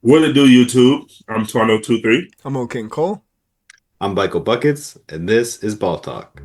What it do, YouTube? I'm Twano23. I'm O King Cole. I'm Michael Buckets, and this is Ball Talk.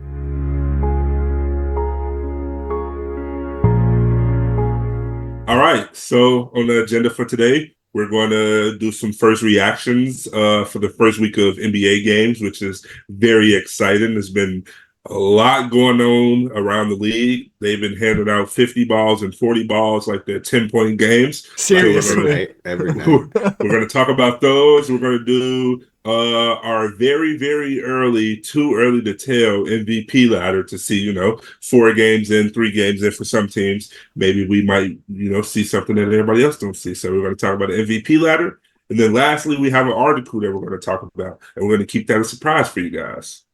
All right, so on the agenda for today, we're going to do some first reactions for the first week of NBA games, which is very exciting. There's been a lot going on around the league. They've been handing out 50 balls and 40 balls like they're 10-point games. Seriously. Every night. We're going to talk about those. We're going to do our very, very early, too early to tell MVP ladder to see, 4 games in, 3 games in for some teams. Maybe we might, see something that everybody else don't see. So we're going to talk about the MVP ladder. And then lastly, we have an article that we're going to talk about. And we're going to keep that a surprise for you guys.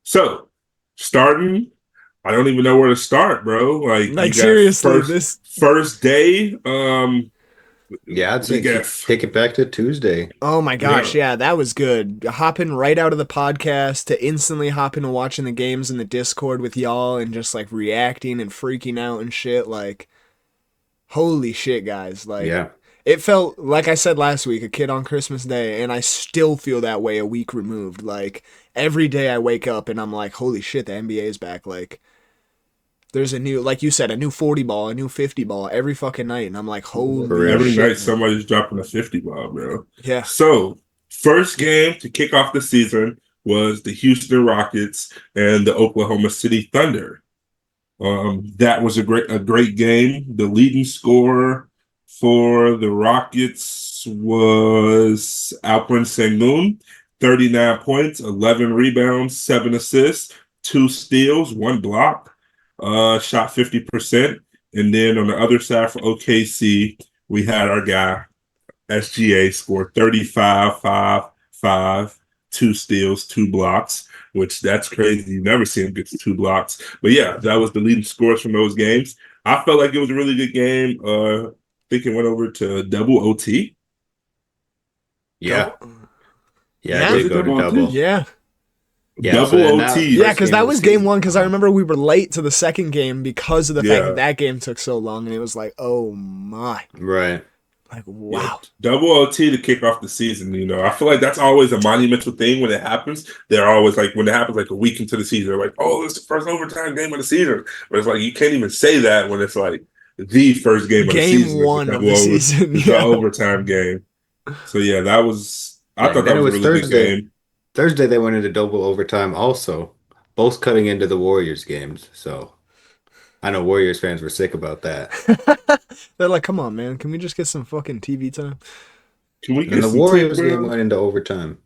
So, starting, I don't even know where to start, bro. Like seriously, this first day. Yeah, I'd say take it back to Tuesday. Oh my gosh, yeah, that was good. Hopping right out of the podcast to instantly hopping and watching the games in the Discord with y'all and just like reacting and freaking out and shit. Like, holy shit, guys! Like, Yeah. It felt like I said last week, a kid on Christmas Day, and I still feel that way a week removed. Like every day I wake up and I'm like, holy shit, the NBA is back. Like, there's a new, like you said, a new 40 ball, a new 50 ball every fucking night. And I'm like, holy every shit, night man. somebody's dropping a 50 ball, bro. Yeah. So, first game to kick off the season was the Houston Rockets and the Oklahoma City Thunder. That was a great game. The leading scorer for the Rockets was Alperen Sengun, 39 points, 11 rebounds, 7 assists, 2 steals, 1 block. Shot 50%. And then on the other side for OKC, we had our guy, SGA, scored 35, 5, 5, 2 steals, 2 blocks, which that's crazy. You never see him get to 2 blocks. But yeah, that was the leading scores from those games. I felt like it was a really good game. I think it went over to double OT. Yeah. Yeah. It did go to double. Yeah. Yeah, double so OT. Yeah, because that was game season. 1, because I remember we were late to the second game because of the fact Yeah. that game took so long, and it was like, oh my. Right. Like, wow. Yeah, double OT to kick off the season. I feel like that's always a monumental thing when it happens. They're always like, when it happens like a week into the season, they're like, oh, it's the first overtime game of the season. But it's like, you can't even say that when it's like the first game of the season. Game 1 of the season. It's an overtime game. So yeah, I thought that it was a was really Thursday. good game. Thursday they went into double overtime also, both cutting into the Warriors games. So I know Warriors fans were sick about that. They're like, come on, man. Can we just get some fucking TV time? Can we get And the some Warriors tape, game bro? went into overtime.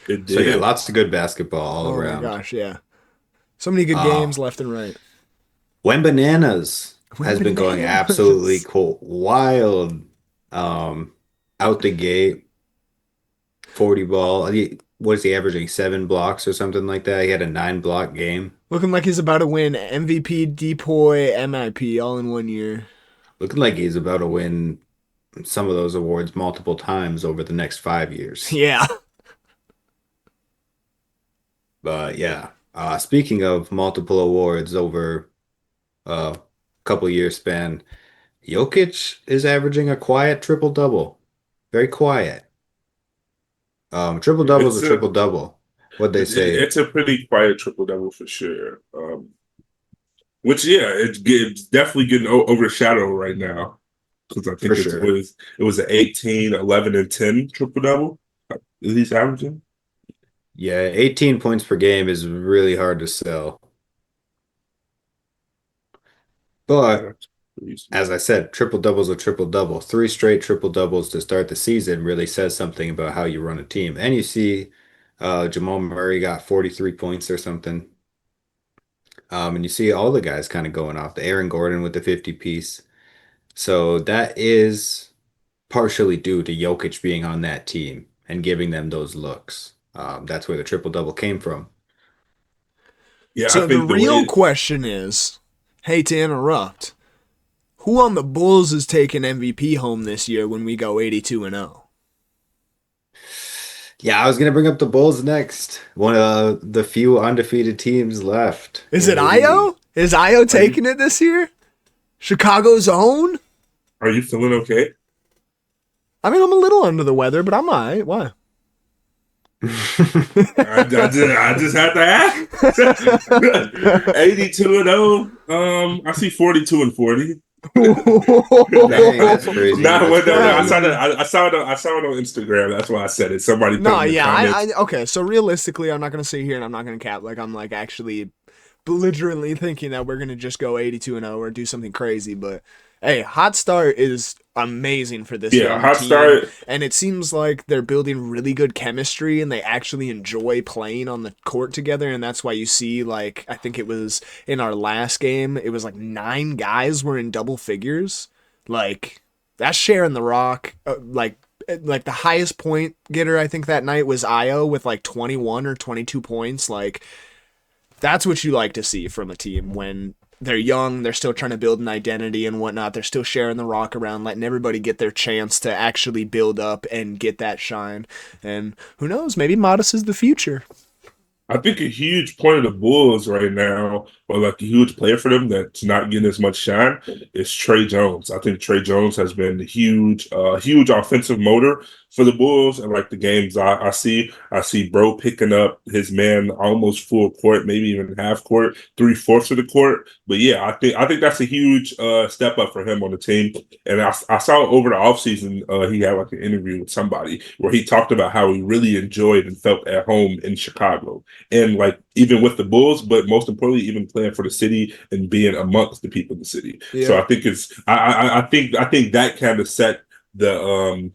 It So yeah, did. lots of good basketball all Oh around. my gosh, yeah. So many good Uh, games left and right. When Bananas When has been going Bananas. absolutely wild out the gate. 40 ball. What is he averaging? 7 blocks or something like that? He had a 9-block game. Looking like he's about to win MVP, DPOY, MIP all in 1 year. Looking like he's about to win some of those awards multiple times over the next 5 years. Yeah. But yeah, speaking of multiple awards over a couple year span, Jokic is averaging a quiet triple-double. Very quiet. Triple-double is It's a a triple-double. What'd they say? it's a pretty quiet triple double for sure. Which yeah, it's definitely getting overshadowed right now because I think For sure. it was an 18, 11, and 10 triple double. Is he averaging? Yeah, 18 points per game is really hard to sell. But as I said, triple doubles are triple double. 3 straight triple doubles to start the season really says something about how you run a team. And you see Jamal Murray got 43 points or something. And you see all the guys kind of going off. The Aaron Gordon with the 50 piece. So that is partially due to Jokic being on that team and giving them those looks. That's where the triple double came from. Yeah, So I the think real question is, hate to interrupt, who on the Bulls is taking MVP home this year when we go 82-0? Yeah, I was gonna bring up the Bulls next. One of the few undefeated teams left. Is it Io? Is Io taking it this year? Chicago's own? Are you feeling okay? I mean, I'm a little under the weather, but I'm alright. Why? I just had to ask. 82-0. I see 42-40. Dang, that's crazy. No, That's no, I crazy. saw that. I saw it. I saw it on Instagram. That's why I said it. Somebody put No, in the yeah, comments. okay. So realistically, I'm not gonna sit here and I'm not gonna cap like I'm like actually belligerently thinking that we're gonna just go 82-0 or do something crazy. But hey, hot start is amazing for this Yeah, young hot team, start. and it seems like they're building really good chemistry and they actually enjoy playing on the court together. And that's why you see, like, I think it was in our last game, it was like 9 guys were in double figures. Like, that's sharing the rock. Like the highest point getter I think that night was Io with like 21 or 22 points. Like, that's what you like to see from a team when they're young, they're still trying to build an identity and whatnot. They're still sharing the rock around, letting everybody get their chance to actually build up and get that shine. And who knows, maybe Modest is the future. I think a huge point of the Bulls right now, or like a huge player for them that's not getting as much shine, is Trey Jones. I think Trey Jones has been the huge offensive motor for the Bulls. And like the games I see Bro picking up his man almost full court, maybe even half court, 3/4 of the court. But yeah, I think that's a huge step up for him on the team. And I saw over the offseason, he had like an interview with somebody where he talked about how he really enjoyed and felt at home in Chicago. And like even with the Bulls, but most importantly, even playing for the city and being amongst the people in the city. Yeah. So I think I think that kind of set the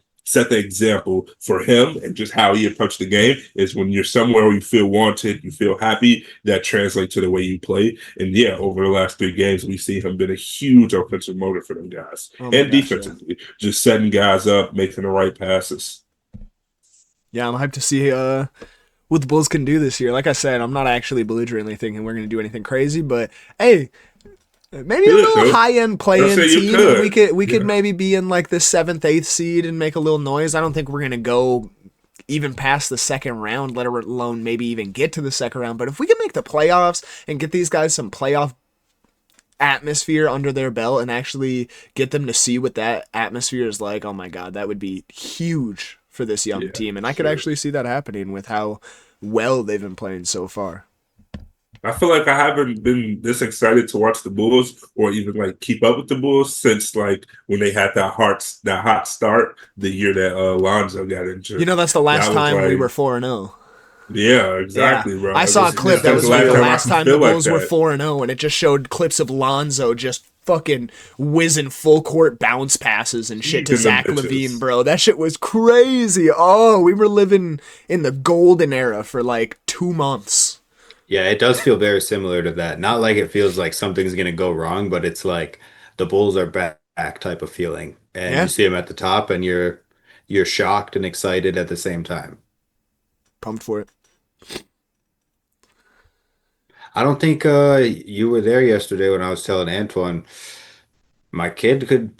example for him and just how he approached the game is when you're somewhere where you feel wanted, you feel happy, that translates to the way you play. And yeah, over the last 3 games, we've seen him been a huge offensive motor for them guys. Oh my And gosh, defensively, just setting guys up, making the right passes. Yeah, I'm hyped to see what the Bulls can do this year. Like I said, I'm not actually belligerently thinking we're going to do anything crazy, but hey, maybe a little high-end play-in team. We could maybe be in like the 7th, 8th seed and make a little noise. I don't think we're going to go even past the second round, let alone maybe even get to the second round. But if we can make the playoffs and get these guys some playoff atmosphere under their belt and actually get them to see what that atmosphere is like, oh my God, that would be huge for this young team. And I could actually see that happening with how well they've been playing so far. I feel like I haven't been this excited to watch the Bulls or even like keep up with the Bulls since like when they had that hot start the year that Lonzo got injured. You know, that's the last time we like, were 4-0. Yeah, exactly, bro. I saw a clip that was like the last time the Bulls were like 4-0, and it just showed clips of Lonzo just fucking whizzing full court bounce passes and shit to Zach LaVine, bro. That shit was crazy. Oh, we were living in the golden era for like 2 months. Yeah, it does feel very similar to that. Not like it feels like something's gonna go wrong, but it's like the Bulls are back type of feeling. And you see them at the top and you're shocked and excited at the same time. Pumped for it. I don't think you were there yesterday when I was telling Antoine my kid could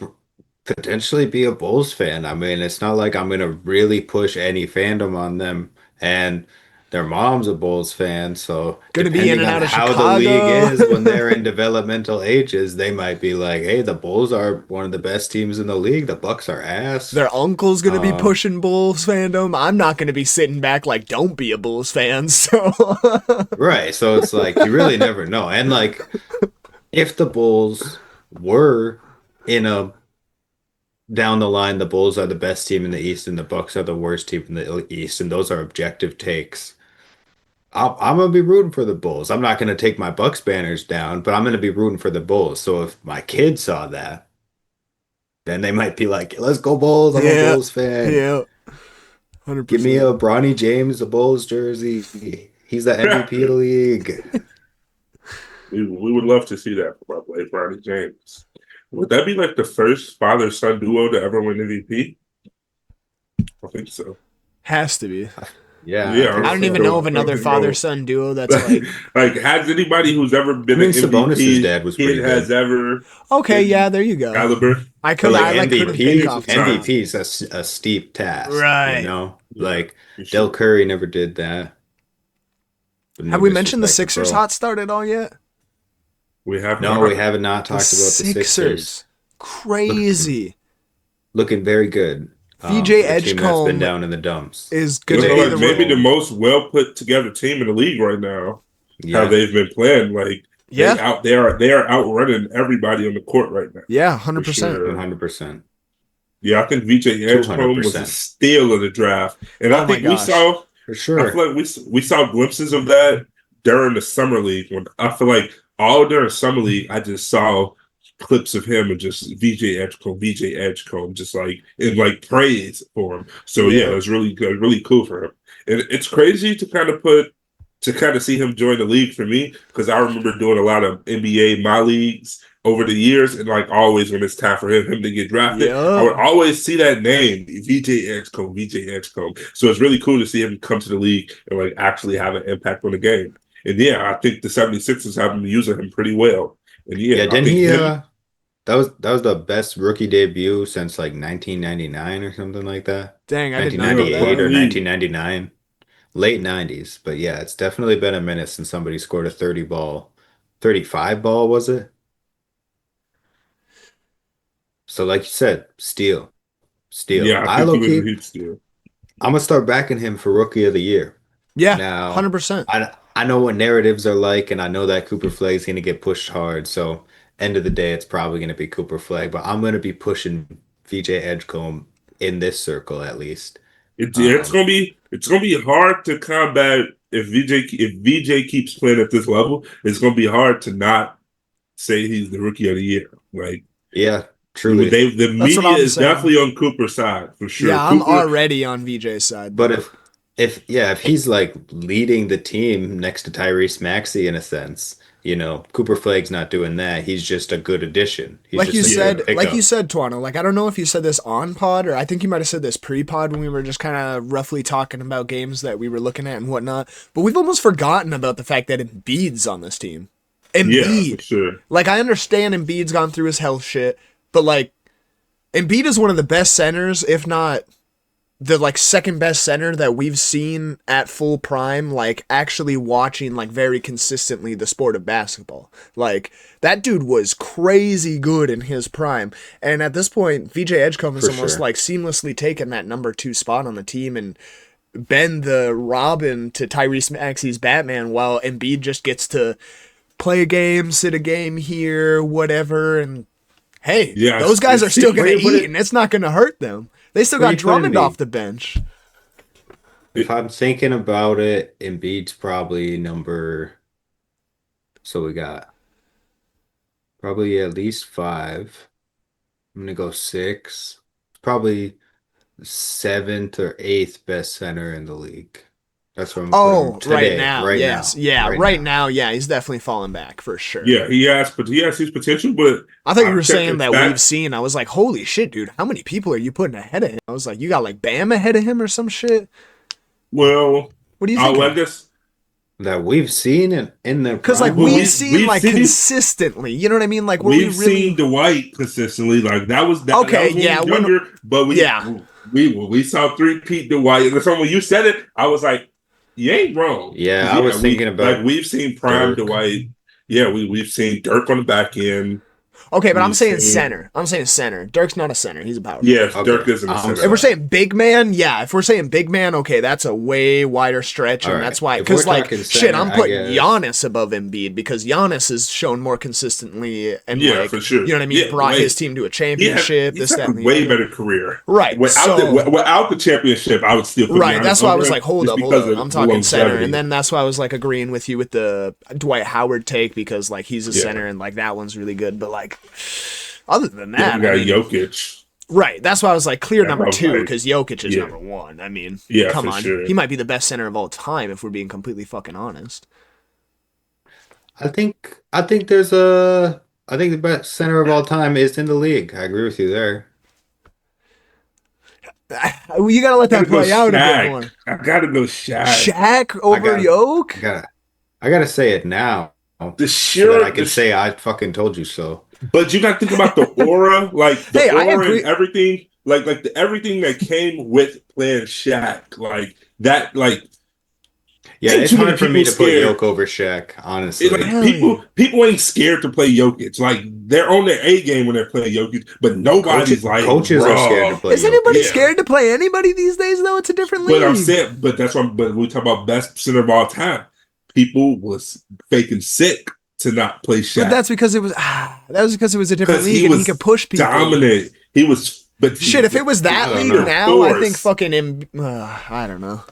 potentially be a Bulls fan. I mean, it's not like I'm gonna really push any fandom on them, and their mom's a Bulls fan, so Gonna be in depending and on out of how the Chicago. league is when they're in developmental ages, they might be like, "Hey, the Bulls are one of the best teams in the league. The Bucks are ass." Their uncle's gonna be pushing Bulls fandom. I'm not gonna be sitting back like, don't be a Bulls fan. So Right, so it's like you really never know. And like if the Bulls were in a down the line, the Bulls are the best team in the East and the Bucks are the worst team in the East, and those are objective takes. I'm gonna be rooting for the Bulls. I'm not gonna take my Bucks banners down, but I'm gonna be rooting for the Bulls. So if my kids saw that, then they might be like, "Let's go Bulls! I'm a Bulls fan. Yeah, 100%. Give me a Bronny James, a Bulls jersey. He's the MVP of the league." we would love to see that from our boy Bronny James. Would that be like the first father-son duo to ever win MVP? I think so. Has to be. Yeah, I don't even know of another father-son duo that's like. Like, has anybody who's ever been an Sabonis' dad was pretty kid has good. ever? Okay, yeah, there you go. Caliber. I could. But I like couldn't think off the top. MVP is a steep task, Right? You know, Yeah, like for sure. Del Curry never did that. But no Have we mentioned the disrespect to Sixers Bro. hot start at all yet? We have No, we haven't not The talked about the Sixers. Crazy. Looking very good. VJ the team that's been Edgecombe down in the dumps. is I going to feel be like the maybe the rookie. most well put together team in the league right now. How Yeah, they've been playing, like Yeah, they are outrunning everybody on the court right now yeah, for 100%. sure. 100%. Yeah, I think VJ Edgecombe was a 200%. steal of the draft, and I Oh my think we gosh. saw. For I sure. feel like we saw glimpses of that during the summer league. When I feel like all during summer league, I just saw clips of him and just VJ Edgecombe, just like in like praise for him. So yeah, it Yeah. was really good, really cool for him. And it's crazy to kind of see him join the league for me because I remember doing a lot of NBA my leagues over the years, and like always when it's time for him to get drafted, I would Yeah. always see that name, VJ Edgecombe. So it's really cool to see him come to the league and like actually have an impact on the game. And yeah, I think the 76ers have been using him pretty well. And Yeah, yeah, I didn't think he him, that was the best rookie debut since like 1999 or something like that. Dang, I did not know yeah, 1998 that. or probably 1999. Late 90s. But yeah, it's definitely been a minute since somebody scored a 30 ball. 35 ball, was it? So like you said, steal. Steal. yeah, I I think low he was a key, huge steal. I'm gonna start backing him for rookie of the year. Yeah, Now, 100%. I know what narratives are like, and I know that Cooper Flag's gonna get pushed hard. So end of the day, it's probably gonna be Cooper Flag, but I'm gonna be pushing VJ Edgecombe in this circle at least. It's Um, gonna be hard to combat if VJ keeps playing at this level. It's gonna be hard to not say he's the rookie of the year. Like yeah, truly. the That's what media I'm is saying. definitely on Cooper's side for sure. Yeah, I'm Cooper, already on VJ's side But though. if he's like leading the team next to Tyrese Maxey in a sense, Cooper Flag's not doing that. He's just a good addition. He's Like you just a good said, pickup. Tuano, like I don't know if you said this on pod or I think you might have said this pre-pod when we were just kind of roughly talking about games that we were looking at and whatnot. But we've almost forgotten about the fact that Embiid's on this team. yeah, for Embiid. sure. Like I understand Embiid's gone through his health shit, but like Embiid is one of the best centers, if not the like second best center that we've seen at full prime, like actually watching like very consistently the sport of basketball. Like that dude was crazy good in his prime. And at this point, VJ Edgecombe is For almost sure. like seamlessly taken that number 2 spot on the team and been the Robin to Tyrese Maxey's Batman while Embiid just gets to play a game, sit a game here, whatever, and hey, Yeah, those guys are still where gonna you put eat it- and it's not gonna hurt them. They still where got you put Drummond Embiid? off the bench. If I'm thinking about it, Embiid's probably number. So we got probably at least five. I'm gonna go six. Probably seventh or eighth best center in the league. That's where I'm gonna put him Oh, right today, now, right yes. now, Yeah, right right now. now, yeah, he's definitely falling back for sure. Yeah, he has his potential, but I thought you I'm were saying checking that stats. we've seen. I was like, holy shit, dude, how many people are you putting ahead of him? I was like, you got like Bam ahead of him or some shit? Well, What do you I think? guess That we've seen in their Because like prime. Well, we've seen we've like seen- consistently, you know what I mean? Like where we we've really seen Dwight consistently. Like that was that. Okay, that was when yeah, we were when- younger, but yeah. we saw three-peat Dwight. And so when you said it, I was like, you ain't wrong. Yeah, I was thinking about like we've seen prime Dirk. Dwight. Yeah, we've seen Dirk on the back end. Okay, but I'm We've saying seen- center. I'm saying center. Dirk's not a center. He's a power. Yeah, Okay, Dirk isn't a I'm center. If we're sorry. saying big man, yeah. If we're saying big man, okay, that's a way wider stretch, and All right. that's why. If Because we're like talking shit, center, I'm I putting guess. Giannis above Embiid because Giannis has shown more consistently and Yeah, like for sure. you know what I mean. Yeah, brought like, his team to a He had, championship. he's This had that a and the way other. better career. Right. Without the championship, I would still put Right, Giannis that's why I over was him like, hold just up. because of I'm talking center, longevity. and then that's why I was like agreeing with you with the Dwight Howard take because like he's a Yeah. center and like that one's really good. But like other than Then that, we got I mean, Jokic. right. That's why I was like clear Yeah, number I was 2 like- because Jokic is yeah. number 1. I mean, Yeah, come for on, sure. he might be the best center of all time if we're being completely fucking honest. I think the best center of all time is in the league. I agree with you there. You gotta let that Gotta go play out a bit Shaq. more. I gotta go Shaq. Shaq over gotta- Yoke. I gotta say it now The so that sheer, I can say I fucking told you so. but you got to think about the aura, like the Hey, I aura agree. and everything, like everything that came with playing Shaq, like that, like Yeah, Ain't it's too many hard for me to people put scared. Yoke over Shaq, honestly. Like Hell people, yeah. people ain't scared to play Jokic. Like they're on their A game when they're playing Jokic, but nobody's like, Coaches are scared to bro. play Is anybody Jokic. Yeah. scared to play anybody these days? Though it's a different But I'm league. saying, but that's what. But we talk about best center of all time. People was faking sick to not play Shaq But that's because it was a different because league he and he was could push people. dominant. He was, but Shit, if it was I that don't league know. now, I think Force. fucking I don't know.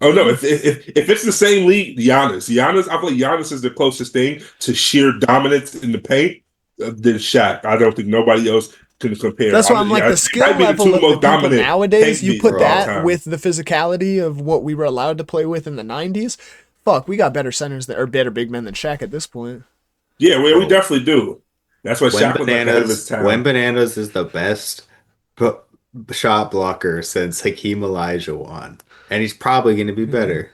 Oh no! If it's the same league, Giannis, I feel like Giannis is the closest thing to sheer dominance in the paint than Shaq. I don't think nobody else can compare. That's why I'm like, the He skill might be level two of the most people dominant nowadays, tank you beats put of all that time. with the physicality of what we were allowed to play with in the 90s. Fuck, we got better centers or better big men than Shaq at this point. Yeah, we Bro. definitely do. That's why When Shaq was like ahead of his time. Bananas is the best shot blocker since Hakeem Olajuwon, and he's probably going to be better.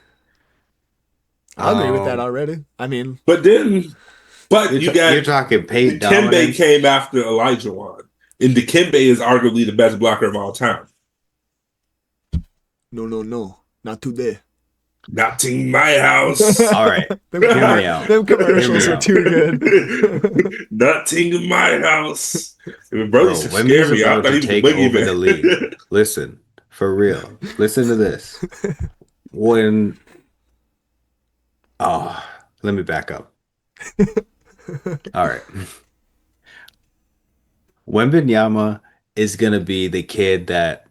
I agree with that Um, already. I mean, But then, but you you're got talking paint Dikembe dominance. came after Olajuwon, and Dikembe is arguably the best blocker of all time. no, not today. Not in my house. All right, Them, hear me out. them commercials Hear me are out. too good. Nothing in my house. Bro Bro, used to Wemby's scare me. I about thought to he was the take over the league. boogeyman. Listen, for real. Listen to this. When, oh, let me back up. All right. Wembenyama is gonna be the kid that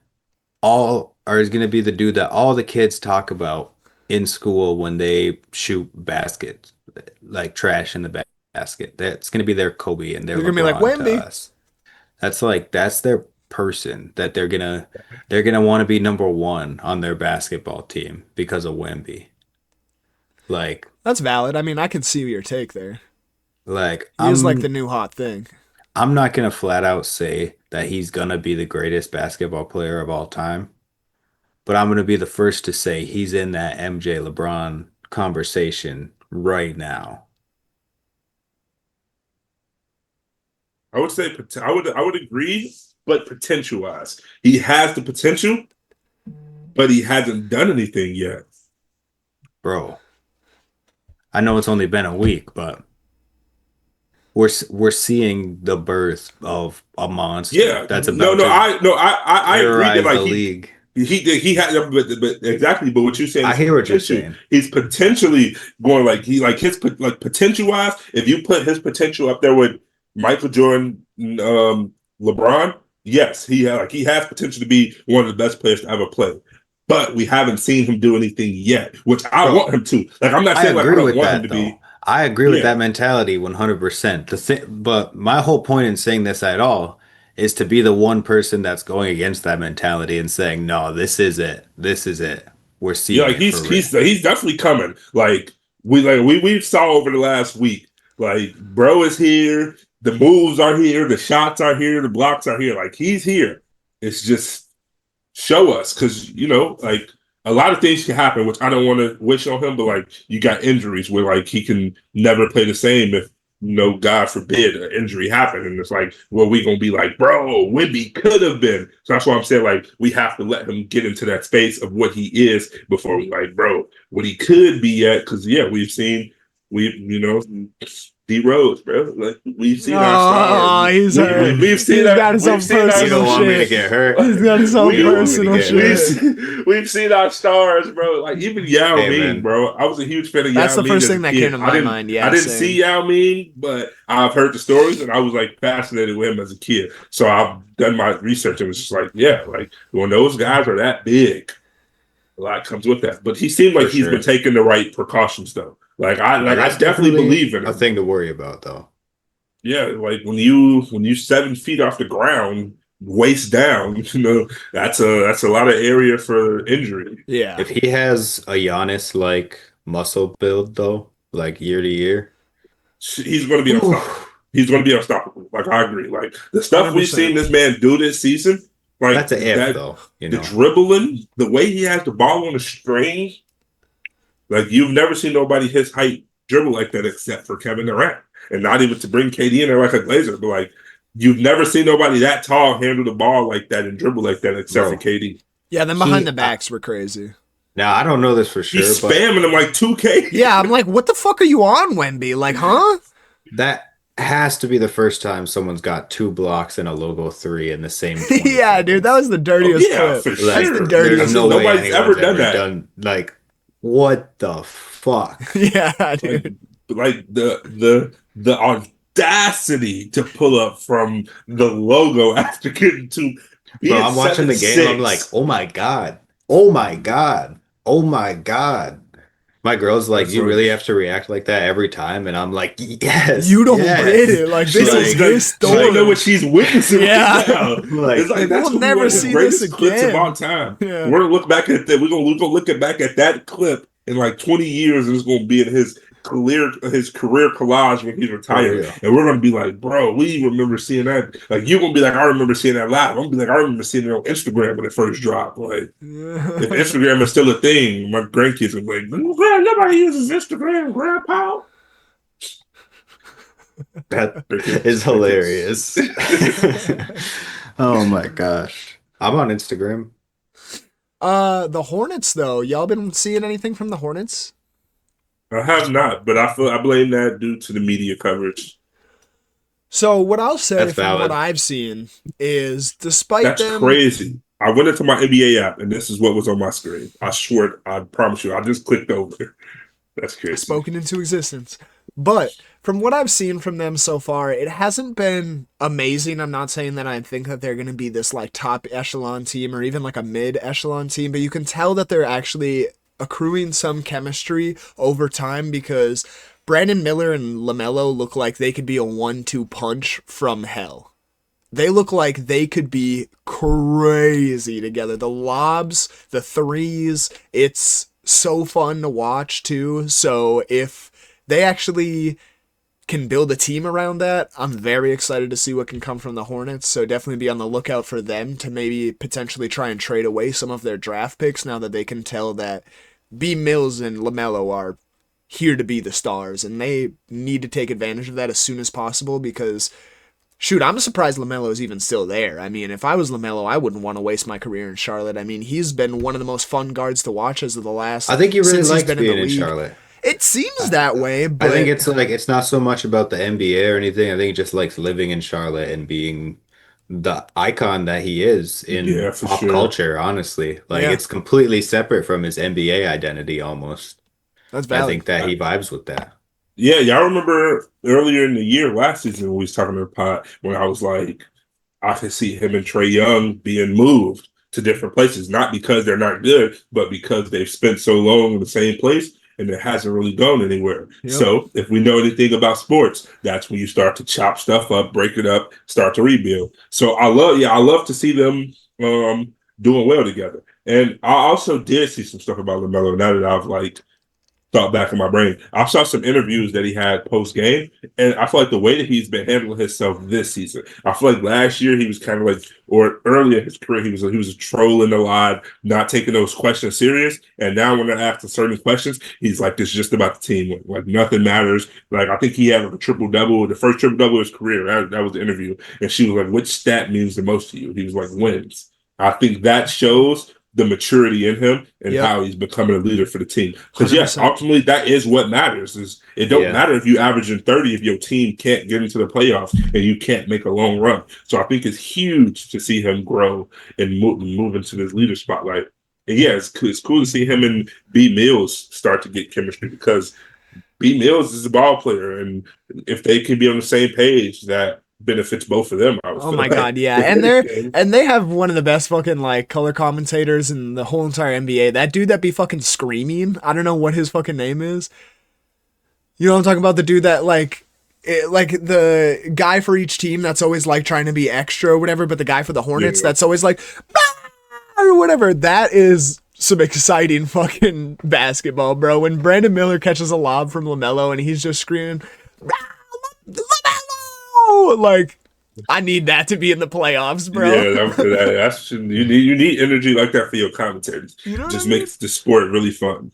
is gonna be the dude that all the kids talk about in school when they shoot baskets, like trash in the basket. That's gonna be their Kobe and their They're gonna be like, LeBron to "Wemby." us. That's their person that they're gonna want to be number one on their basketball team because of Wemby. Like, That's valid. I mean, I can see your take there. like He is like the new hot thing. I'm not gonna flat out say that he's gonna be the greatest basketball player of all time, but I'm gonna be the first to say he's in that MJ LeBron conversation right now. I would say I would agree, but potential wise, he has the potential, but he hasn't done anything yet. Bro, I know it's only been a week, but we're seeing the birth of a monster Yeah, that's no, about no, to I agree that terrorize like the league. he had, but exactly. But what you're saying, I is hear what you're potential. saying. He's potentially going like his like potential wise. If you put his potential up there with Michael Jordan, LeBron, yes, he has potential to be one of the best players to ever play. But we haven't seen him do anything yet, which I Bro, want him to. Like I'm not I saying like I agree don't with want him that to though. be. I agree with Yeah. that mentality 100%. But my whole point in saying this at all is to be the one person that's going against that mentality and saying, "No, this is it. This is it. We're Yeah, seeing like it for real." he's definitely coming. Like we saw over the last week. Like bro is here, the moves are here, the shots are here, the blocks are here. Like he's here. It's just show us because like a lot of things can happen, which I don't want to wish on him, but like you got injuries where like he can never play the same if God forbid an injury happened. And it's like, well, we gonna be like, bro, Wimby could have been. So that's why I'm saying like we have to let him get into that space of what he is before we like, bro, what he could be at. Cause yeah, we've seen D Rose, bro. Like we've seen our stars. He's hurt. We've seen He's got some You personal don't want me to shit. get hurt. He's got some You don't want me personal to get shit. We've seen our stars, bro. Like even Yao Hey, Ming, man. bro. I was a huge fan of That's Yao the Ming first as a thing that kid. came to my mind. Yeah, I didn't same. see Yao Ming, but I've heard the stories and I was like fascinated with him as a kid. So I've done my research and was just like, yeah, like when those guys are that big, a lot comes with that. But he seemed like For he's sure. been taking the right precautions though. I That's definitely believe in a him. thing to worry about though. Yeah, like when you 7 feet off the ground, waist down, that's a lot of area for injury. Yeah. If he has a Giannis like muscle build though, like year to year, He's going to be unstoppable. He's going to be unstoppable. Like I agree. Like the stuff we've 100%. seen this man do this season, like that's an if though, the dribbling, the way he has the ball on the string, like you've never seen nobody his height dribble like that except for Kevin Durant, and not even to bring KD in there like a Glazer, but like you've never seen nobody that tall handle the ball like that and dribble like that except Bro. for KD. Yeah, then behind the backs were crazy. Now I don't know this for sure, He's but spamming him like 2K. Yeah, I'm like, what the fuck are you on, Wemby? Like, huh? that has to be the first time someone's got 2 blocks and a logo 3 in the same 20 Yeah, dude, that seconds. was the Oh, dirtiest yeah, clip. for Like, the sure. dirtiest there's no way Nobody's ever anyone's done ever that. done like what the fuck? Yeah, Like, dude. like the audacity to pull up from the logo after getting to Bro, being I'm watching the game. I'm like, 7-6. oh my God. Oh my God. Oh my God. My girl's like, That's you like really have to react like that every time? And I'm like, yes, You don't get yes. it. Like, she this don't is Like, like, she don't know what historic. she's witnessing Yeah. right now. It's like, like Like, that's we'll gonna be never one of the see this greatest clips of all again. time. Yeah. We're gonna look back at that. We're gonna look back at that clip in like 20 years, and it's gonna be in his career collage when he's for retired. real. And we're gonna be like, bro, we remember seeing that. Like you're gonna be like, I remember seeing that live. I'm gonna be like, I remember seeing it on Instagram when it first dropped. Like if Instagram is still a thing, my grandkids are like, nobody uses Instagram, grandpa. That Their is kids, their kids. hilarious. Oh my gosh. I'm on Instagram. The Hornets though. Y'all been seeing anything from the Hornets? I have not, but I blame that due to the media coverage. So what I'll say That's from what valid. I've seen is despite That's them crazy. I went into my NBA app and this is what was on my screen. I swear, I promise you, I just clicked over. That's crazy. spoken into existence. But from what I've seen from them so far, it hasn't been amazing. I'm not saying that I think that they're going to be this like top echelon team or even like a mid echelon team, but you can tell that they're actually accruing some chemistry over time because Brandon Miller and LaMelo look like they could be a 1-2 punch from hell. They look like they could be crazy together. The lobs, the threes, it's so fun to watch too. So if they actually can build a team around that, I'm very excited to see what can come from the Hornets. So definitely be on the lookout for them to maybe potentially try and trade away some of their draft picks now that they can tell that B. Mills and LaMelo are here to be the stars, and they need to take advantage of that as soon as possible because shoot, I'm surprised LaMelo's even still there. I mean, if I was LaMelo, I wouldn't want to waste my career in Charlotte. I mean, he's been one of the most fun guards to watch as of the last I think he really since he's likes been in being the in league. Charlotte. It seems that way, I but think it's like it's not so much about the NBA or anything. I think he just likes living in Charlotte and being the icon that he is Yeah, in for pop sure. culture, honestly. Like yeah, it's completely separate from his NBA identity almost. that's I valid. think that he vibes with that. Yeah, y'all remember earlier in the year, last season, when we was talking to the pod, when I was like, I could see him and Trey Young being moved to different places, not because they're not good, but because they've spent so long in the same place and it hasn't really gone anywhere. Yep. So if we know anything about sports, that's when you start to chop stuff up, break it up, start to rebuild. So I love to see them doing well together. And I also did see some stuff about LaMelo now that I've like thought back in my brain. I saw some interviews that he had post game, and I feel like the way that he's been handling himself this season. I feel like last year he was kind of like, or earlier in his career, he was trolling a lot, not taking those questions serious. And now when they're asking certain questions, he's like, "This is just about the team. Like nothing matters." Like I think he had like a triple double, the first triple double of his career. That was the interview, and she was like, "Which stat means the most to you?" He was like, "Wins." I think that shows the maturity in him and Yep, how he's becoming a leader for the team. Because yes, 100%. ultimately that is what matters. Is it don't Yeah. matter if you average in 30 if your team can't get into the playoffs and you can't make a long run. So I think it's huge to see him grow and move into this leader spotlight. And yeah, it's cool to see him and B Mills start to get chemistry because B Mills is a ball player, and if they can be on the same page, that benefits both of them. I would Oh feel my like. god, yeah. And they have one of the best fucking like color commentators in the whole entire NBA. That dude that be fucking screaming. I don't know what his fucking name is. You know what I'm talking about? The dude that like the guy for each team that's always like trying to be extra or whatever, but the guy for the Hornets Yeah. that's always like "Ah," or whatever. That is some exciting fucking basketball, bro. When Brandon Miller catches a lob from LaMelo and he's just screaming "Ah, LaMelo!" Like I need that to be in the playoffs, bro. Yeah, that's you need energy like that for your commentators. You know what Just I mean? makes the sport really fun.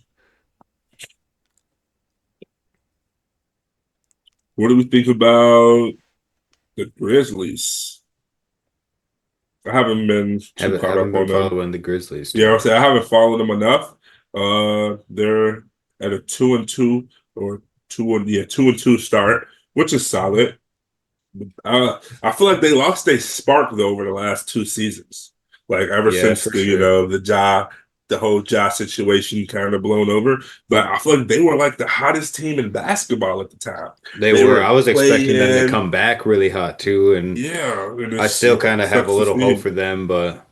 What do we think about the Grizzlies? I haven't been too Haven't caught haven't up been on them. following the Grizzlies too Yeah, I much. haven't followed them enough. They're at a 2-2 or 2-2 start, which is solid. I feel like they lost their spark though over the last 2 seasons. Like ever Yeah, since for the sure. the whole Ja situation kind of blown over. But I feel like they were like the hottest team in basketball at the time. They They were. were I was expecting them to playing, come back really hot too, and yeah, and I it's still kind of have a sucks to little hope see. for them, but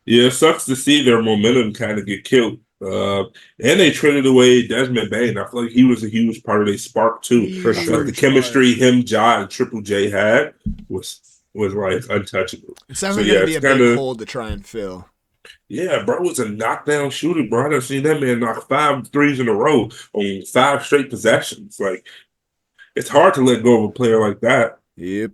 Yeah, it sucks to see their momentum kind of get killed. And they traded away Desmond Bain. I feel like he was a huge part of their spark too. for I feel like the sure. Huge part. chemistry him, Ja, and Triple J had was like untouchable. It's So definitely yeah, gonna be it's a kind big of hole to try and fill. yeah, bro was a knockdown shooter, bro. I done seen that man knock 5 threes in a row on 5 straight possessions. Like it's hard to let go of a player like that. Yep.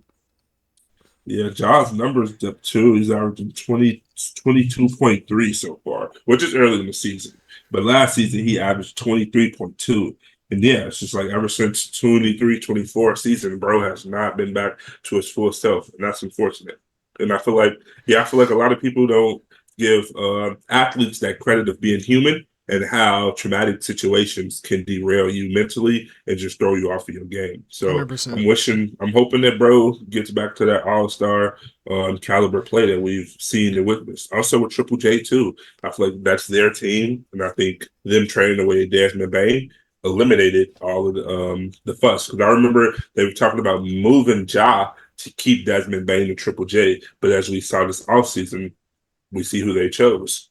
Yeah, Ja's numbers up too. He's averaging 22.3 so far, which is early in the season. But last season he averaged 23.2. And yeah, it's just like ever since 23-24 season, bro has not been back to his full self. And that's unfortunate. And I feel like a lot of people don't give athletes that credit of being human and how traumatic situations can derail you mentally and just throw you off of your game. So 100%. I'm hoping that bro gets back to that all-star caliber play that we've seen and witnessed. Also with Triple J too. I feel like that's their team, and I think them trading away Desmond Bain eliminated all of the fuss. Because I remember they were talking about moving Ja to keep Desmond Bain and Triple J, but as we saw this offseason, we see who they chose.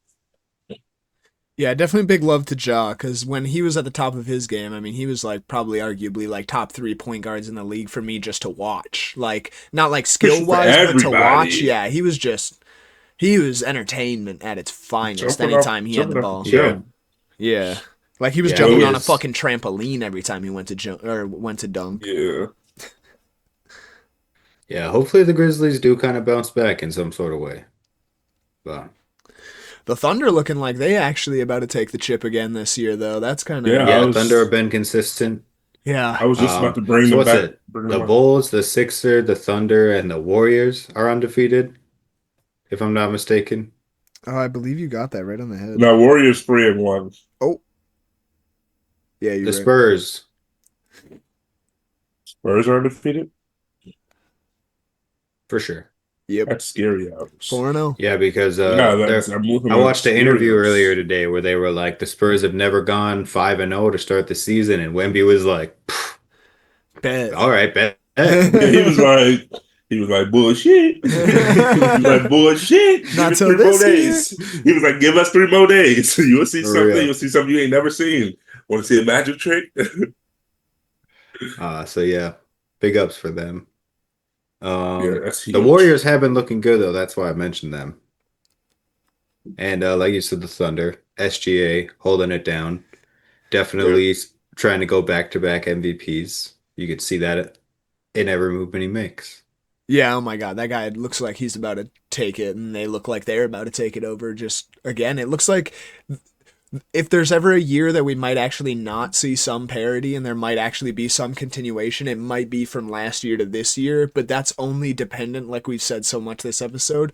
Yeah, definitely big love to Ja, because when he was at the top of his game, I mean, he was like probably arguably like top 3 point guards in the league for me just to watch. Like, not like skill wise, but to watch. everybody. Yeah, he was entertainment at its finest Jumping off, anytime he had the jumping off the ball. yeah, gym. Yeah. Like he was yeah, he jumping on a is. fucking trampoline every time he went to jump or went to dunk. Yeah. Yeah, hopefully the Grizzlies do kind of bounce back in some sort of way. But The Thunder looking like they actually about to take the chip again this year, though. That's kind of Yeah, yeah, Thunder have been consistent. yeah. I was just about to bring So them what's back. it? Bring The them up. Bulls, the Sixers, the Thunder, and the Warriors are undefeated, if I'm not mistaken. Oh, I believe you got that right on the head. Now Warriors 3-1. Oh, yeah, The you're right. Spurs, Spurs are undefeated. for sure. Yep. That's scary hours. 4-0. Yeah, because Yeah, I'm looking I at watched an scary interview hours. earlier today where they were like, the Spurs have never gone 5-0 to start the season, and Wemby was like, Bet. all right, bet. Yeah, he was like bullshit. He was like bullshit. Give Not us till 3 more this days. He was like, give us 3 more days. You'll see For something. real. You'll see something you ain't never seen. Want to see a magic trick? So yeah, big ups for them. Yeah, that's The huge. Warriors have been looking good though. That's why I mentioned them. And like you said, the Thunder, SGA holding it down. Definitely trying to go back-to-back MVPs. You could see that in every movement he makes. Yeah, oh my god, that guy looks like he's about to take it, and they look like they're about to take it over. Just again, it looks like if there's ever a year that we might actually not see some parity and there might actually be some continuation, it might be from last year to this year, but that's only dependent, like we've said so much this episode,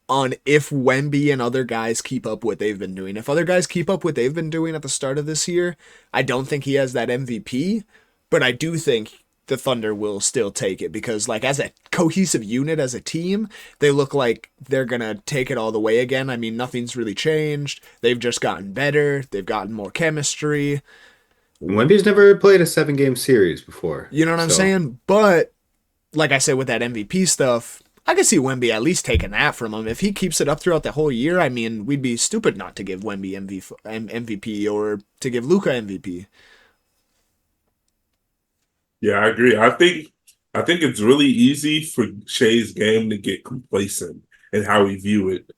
on if Wemby and other guys keep up what they've been doing. If other guys keep up what they've been doing at the start of this year, I don't think he has that MVP, but I do think the Thunder will still take it because, like, as a cohesive unit, as a team, they look like they're gonna take it all the way again. I mean, nothing's really changed. They've just gotten better. They've gotten more chemistry. Wemby's never played a 7-game series before. You know what I'm So, saying? But like I said with that MVP stuff, I could see Wemby at least taking that from him. If he keeps it up throughout the whole year, I mean, we'd be stupid not to give Wemby MVP or to give Luka MVP. Yeah, I agree. I think it's really easy for Shea's game to get complacent in how we view it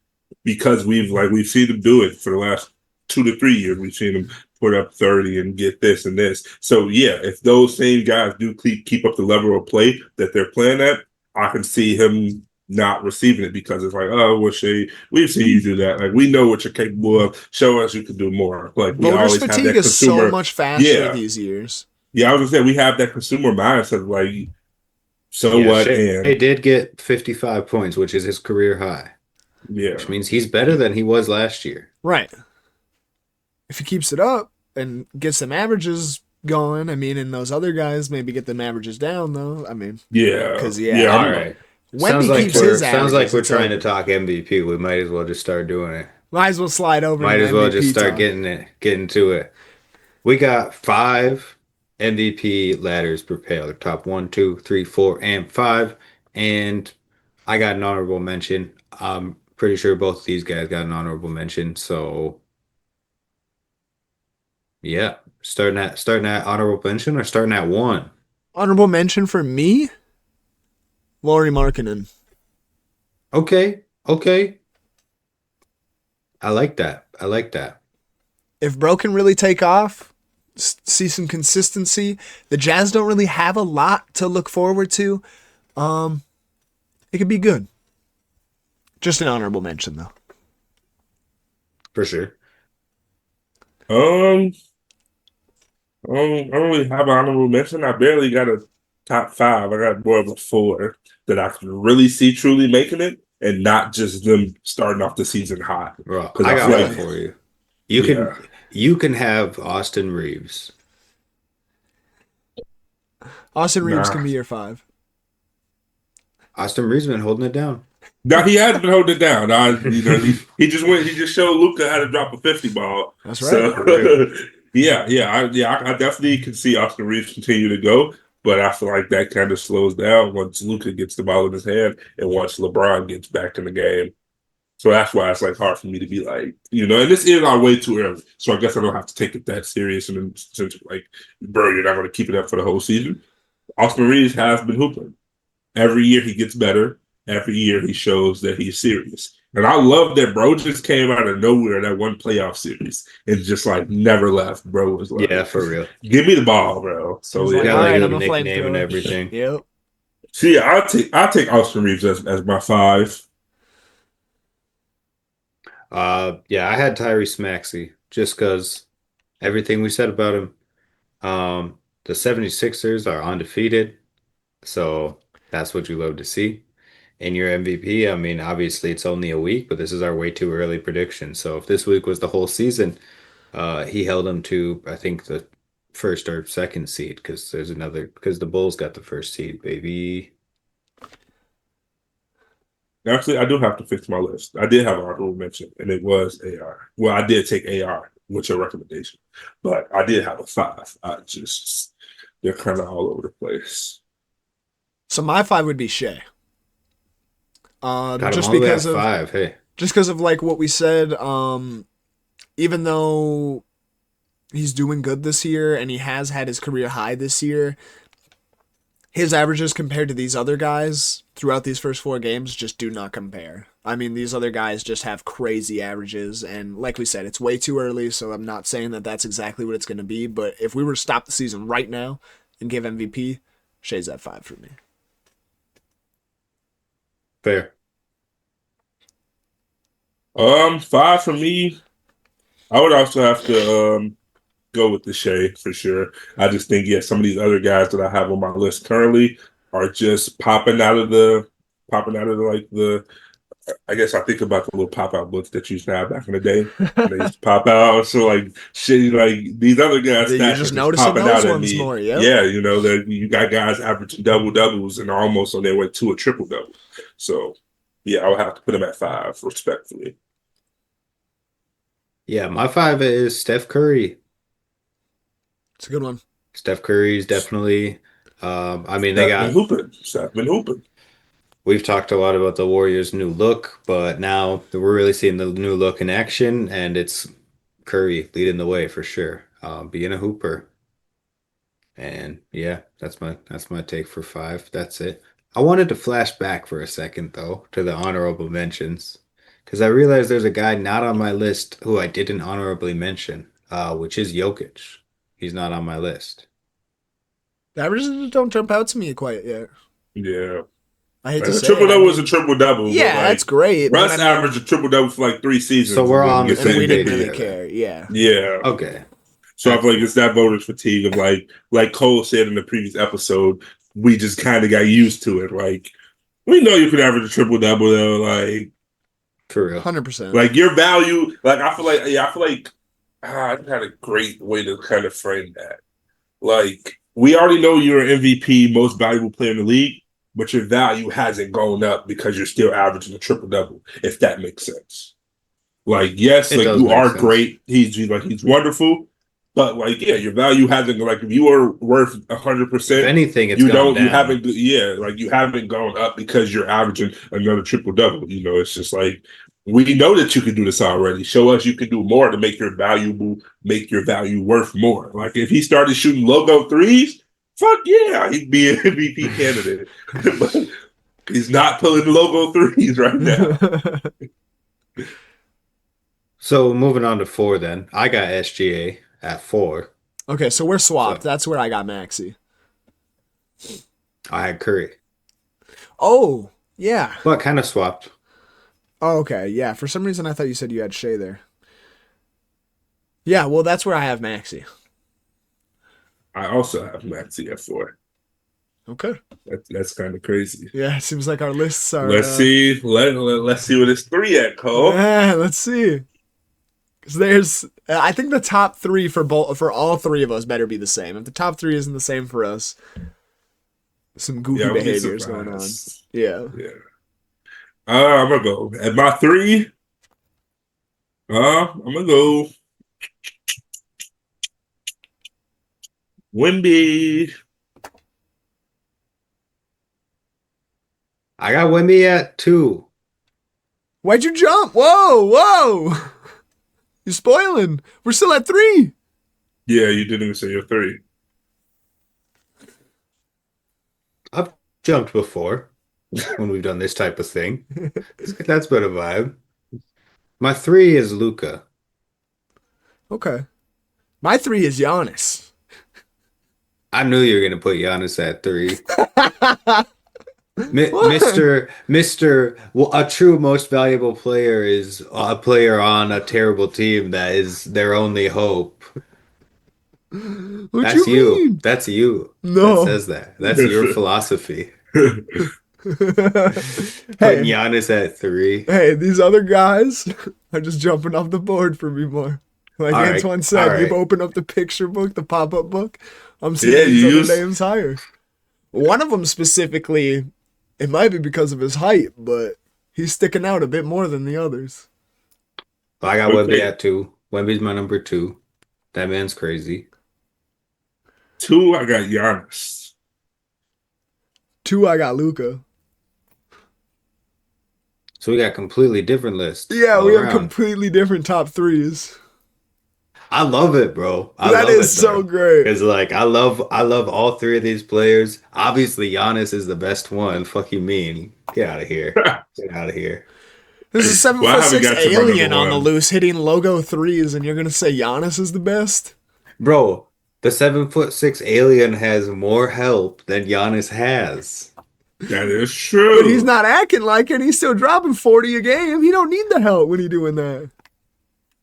because we've seen him do it for the last 2 to 3 years. We've seen him put up 30 and get this and this. So yeah, if those same guys do keep up the level of play that they're playing at, I can see him not receiving it because it's like, oh, well, Shea, we've seen you do that. Like we know what you're capable of. Show us you can do more. Like we Voters always have fatigue that is so consumer. much faster Yeah. these years. Yeah, I was gonna say we have that consumer mindset of like, so yeah, what? Shea And did get 55 points, which is his career high, yeah, which means he's better than he was last year. Right. if he keeps it up and gets some averages going, I mean, and those other guys maybe get them averages down though. I mean, Yeah, because yeah. All right. Wemby keeps his averages. Sounds like we're it's trying over. to talk MVP. We might as well just start doing it. Might as well slide over. Might to as well MVP just start talk. getting to it. We got 5 MVP ladders prepared. Top 1, 2, 3, 4, and 5. And I got an honorable mention. I'm pretty sure both of these guys got an honorable mention. So yeah, starting at honorable mention or starting at 1. Honorable mention for me, Lauri Markkanen. Okay, okay. I like that. I like that. If Bro can really take off, see some consistency. The Jazz don't really have a lot to look forward to. It could be good. Just an honorable mention though. For sure. I don't really have an honorable mention. I barely got a top 5. I got more of a 4 that I can really see truly making it, and not just them starting off the season hot. Well, 'Cause I I got feel one like- for you. Yeah. You can have Austin Reeves. Austin Reeves Nah. can be your 5. Austin Reeves been holding it down. Now he has been holding it down. He just showed Luka how to drop a 50 ball. That's right. So I definitely can see Austin Reeves continue to go, but I feel like that kind of slows down once Luka gets the ball in his hand and once LeBron gets back in the game. So that's why it's like hard for me to be like, and this is our way too early. So I guess I don't have to take it that serious. And then since like, bro, you're not going to keep it up for the whole season. Austin Reeves has been hooping. Every year he gets better. Every year he shows that he's serious. And I love that bro just came out of nowhere that one playoff series and just like never left. Bro was like, Yeah, for real. give me the ball, bro. So He's yeah, like, Got all like right, a I'm a nickname and flamethrower. everything. Yep. so yeah, I'll take Austin Reeves as my 5. Yeah, I had Tyrese Maxey just because everything we said about him. The 76ers are undefeated, so that's what you love to see. In your MVP, I mean, obviously it's only a week, but this is our way too early prediction. So if this week was the whole season, he held him to, I think, the first or second seed because because the Bulls got the first seed, baby. Actually, I do have to fix my list. I did have an honorable mention, and it was AR. Well, I did take AR with your recommendation, but I did have a 5. They're kind of all over the place. So my 5 would be Shea. Got him Just all the way at because of 5. Hey, just because of like what we said, even though he's doing good this year and he has had his career high this year, his averages compared to these other guys throughout these first 4 games just do not compare. I mean, these other guys just have crazy averages, and like we said, it's way too early, so I'm not saying that that's exactly what it's going to be, but if we were to stop the season right now and give MVP, Shea's at 5 for me. fair. 5 for me. I would also have to go with the Shea for sure. I just think some of these other guys that I have on my list currently are just popping out of the like the. I guess I think about the little pop out books that you used to have back in the day. They used to pop out. So like shit, like these other guys, You're stats are just noticing popping those out at ones me. more, yep. Yeah, that you got guys averaging double doubles and are almost on their way to a triple double. So yeah, I would have to put them at 5 respectfully. Yeah, my 5 is Steph Curry. It's a good one. Steph Curry's definitely. I mean, they got. Steph been hooping. We've talked a lot about the Warriors' new look, but now we're really seeing the new look in action, and it's Curry leading the way for sure. Being a hooper, and yeah, that's my take for 5. That's it. I wanted to flash back for a second though to the honorable mentions because I realized there's a guy not on my list who I didn't honorably mention, which is Jokic. He's not on my list. The averages don't jump out to me quite yet. Yeah. I hate to A say triple it. double is a triple double. Yeah, that's great. but Russ I mean, averaged a triple double for like 3 seasons. So we're and then on gets the and same we didn't page really together. care. Yeah. Yeah. Okay. So I feel like it's that voters fatigue of like Cole said in the previous episode, we just kind of got used to it. Like we know you could average a triple double though. For real. 100%. Like your value. Like I feel like I had a great way to kind of frame that. Like, we already know you're an MVP, most valuable player in the league, but your value hasn't gone up because you're still averaging a triple double, if that makes sense. Like, yes, It like does you make are sense. great. He's wonderful, but like, yeah, your value hasn't like if you are worth If 100%, anything, it's you gone don't, you down. haven't, yeah, like you haven't gone up because you're averaging another triple double. You know, it's just like we know that you can do this already. Show us you can do more to make your value worth more. Like if he started shooting logo threes, fuck yeah, he'd be an MVP candidate. But he's not pulling logo threes right now. So moving on to 4 then. I got SGA at 4. Okay, so we're swapped. So That's where I got Maxi. I had Curry. Oh, yeah. But kind of swapped. Oh, okay, yeah. For some reason, I thought you said you had Shea there. Yeah, well, that's where I have Maxi. I also have Maxi at 4. Okay. That's kind of crazy. Yeah, it seems like our lists are. Let's see. Let's see what his 3 at, Cole. Yeah, let's see. 'Cause there's, I think the top 3 for all 3 of us better be the same. If the top 3 isn't the same for us, some goofy Yeah, I would be behaviors going on. surprised. Yeah. Yeah. I'm gonna go at my 3. I'm gonna go Wimby. I got Wemby at 2. Why'd you jump? Whoa! You're spoiling. We're still at 3. Yeah, you didn't even say your 3. I've jumped before when we've done this type of thing. That's been a vibe. My 3 is Luca. Okay. My 3 is Giannis. I knew you were gonna put Giannis at 3. Mr. Well, a true most valuable player is a player on a terrible team that is their only hope. What That's you you. mean? That's you. No. That says that. That's your philosophy. Putting Hey, Giannis at 3. hey, these other guys are just jumping off the board for me more. Like All right, Antoine said, all right. you've opened up the picture book, the pop-up book. I'm seeing Yeah, these you other use- names higher. One of them specifically, it might be because of his height, but he's sticking out a bit more than the others. I got Okay. Wemby at 2. Wemby's my number 2. That man's crazy. 2, I got Giannis. 2, I got Luca. So we got completely different lists. Yeah, all we have around. completely different top 3s. I love it, bro. That is so great. Because like I love all 3 of these players. Obviously, Giannis is the best one. Fuck you mean? Get out of here. Get out of here. There's a 7'6" Well, I haven't got to my alien number on the one. loose hitting logo 3s, and you're gonna say Giannis is the best? Bro, the 7'6" alien has more help than Giannis has. That is true. But he's not acting like it. He's still dropping 40 a game. He don't need the help when he doing that.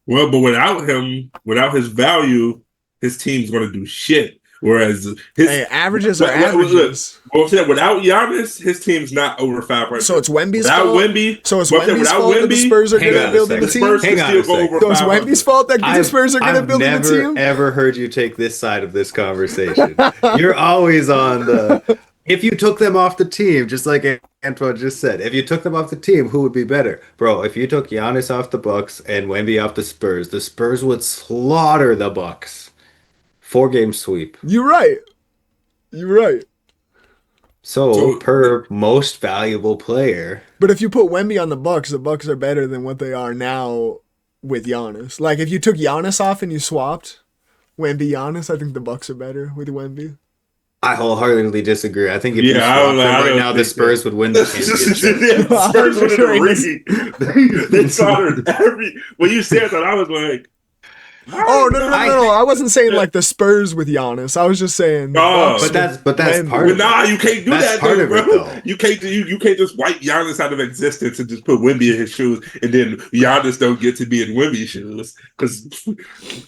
Well, but without him, without his value, his team's going to do shit. Whereas his Hey, averages are Look, averages. well, without Giannis, his team's not over 500. So it's Wemby's without fault. Wemby. So it's well, I'm saying Wemby's without fault that the Wemby, Spurs are hang good on at a building the second. team. Spurs Hang can on still a go second. over So it's 500. Wemby's fault that the Spurs are good at building the team. Ever heard you take this side of this conversation. You're always on the. If you took them off the team, just like Antoine just said, if you took them off the team, who would be better, bro? If you took Giannis off the Bucks and Wemby off the Spurs would slaughter the Bucks. 4-game sweep. You're right. You're right. So per most valuable player. But if you put Wemby on the Bucks are better than what they are now with Giannis. Like if you took Giannis off and you swapped Wemby Giannis, I think the Bucks are better with Wemby. I wholeheartedly disagree. I think if you Yeah, I swapped don't- them I right don't now, the think Spurs would win the championship. Yeah, the Spurs win the ring. They slaughtered every. When you said that, I was like, Oh no! I wasn't saying like the Spurs with Giannis. I was just saying. The Oh, Bucks but that's Wemby. part But of it. nah, you can't do That's that, part though, of it, bro. though. You can't just wipe Giannis out of existence and just put Wemby in his shoes, and then Giannis don't get to be in Wemby's shoes because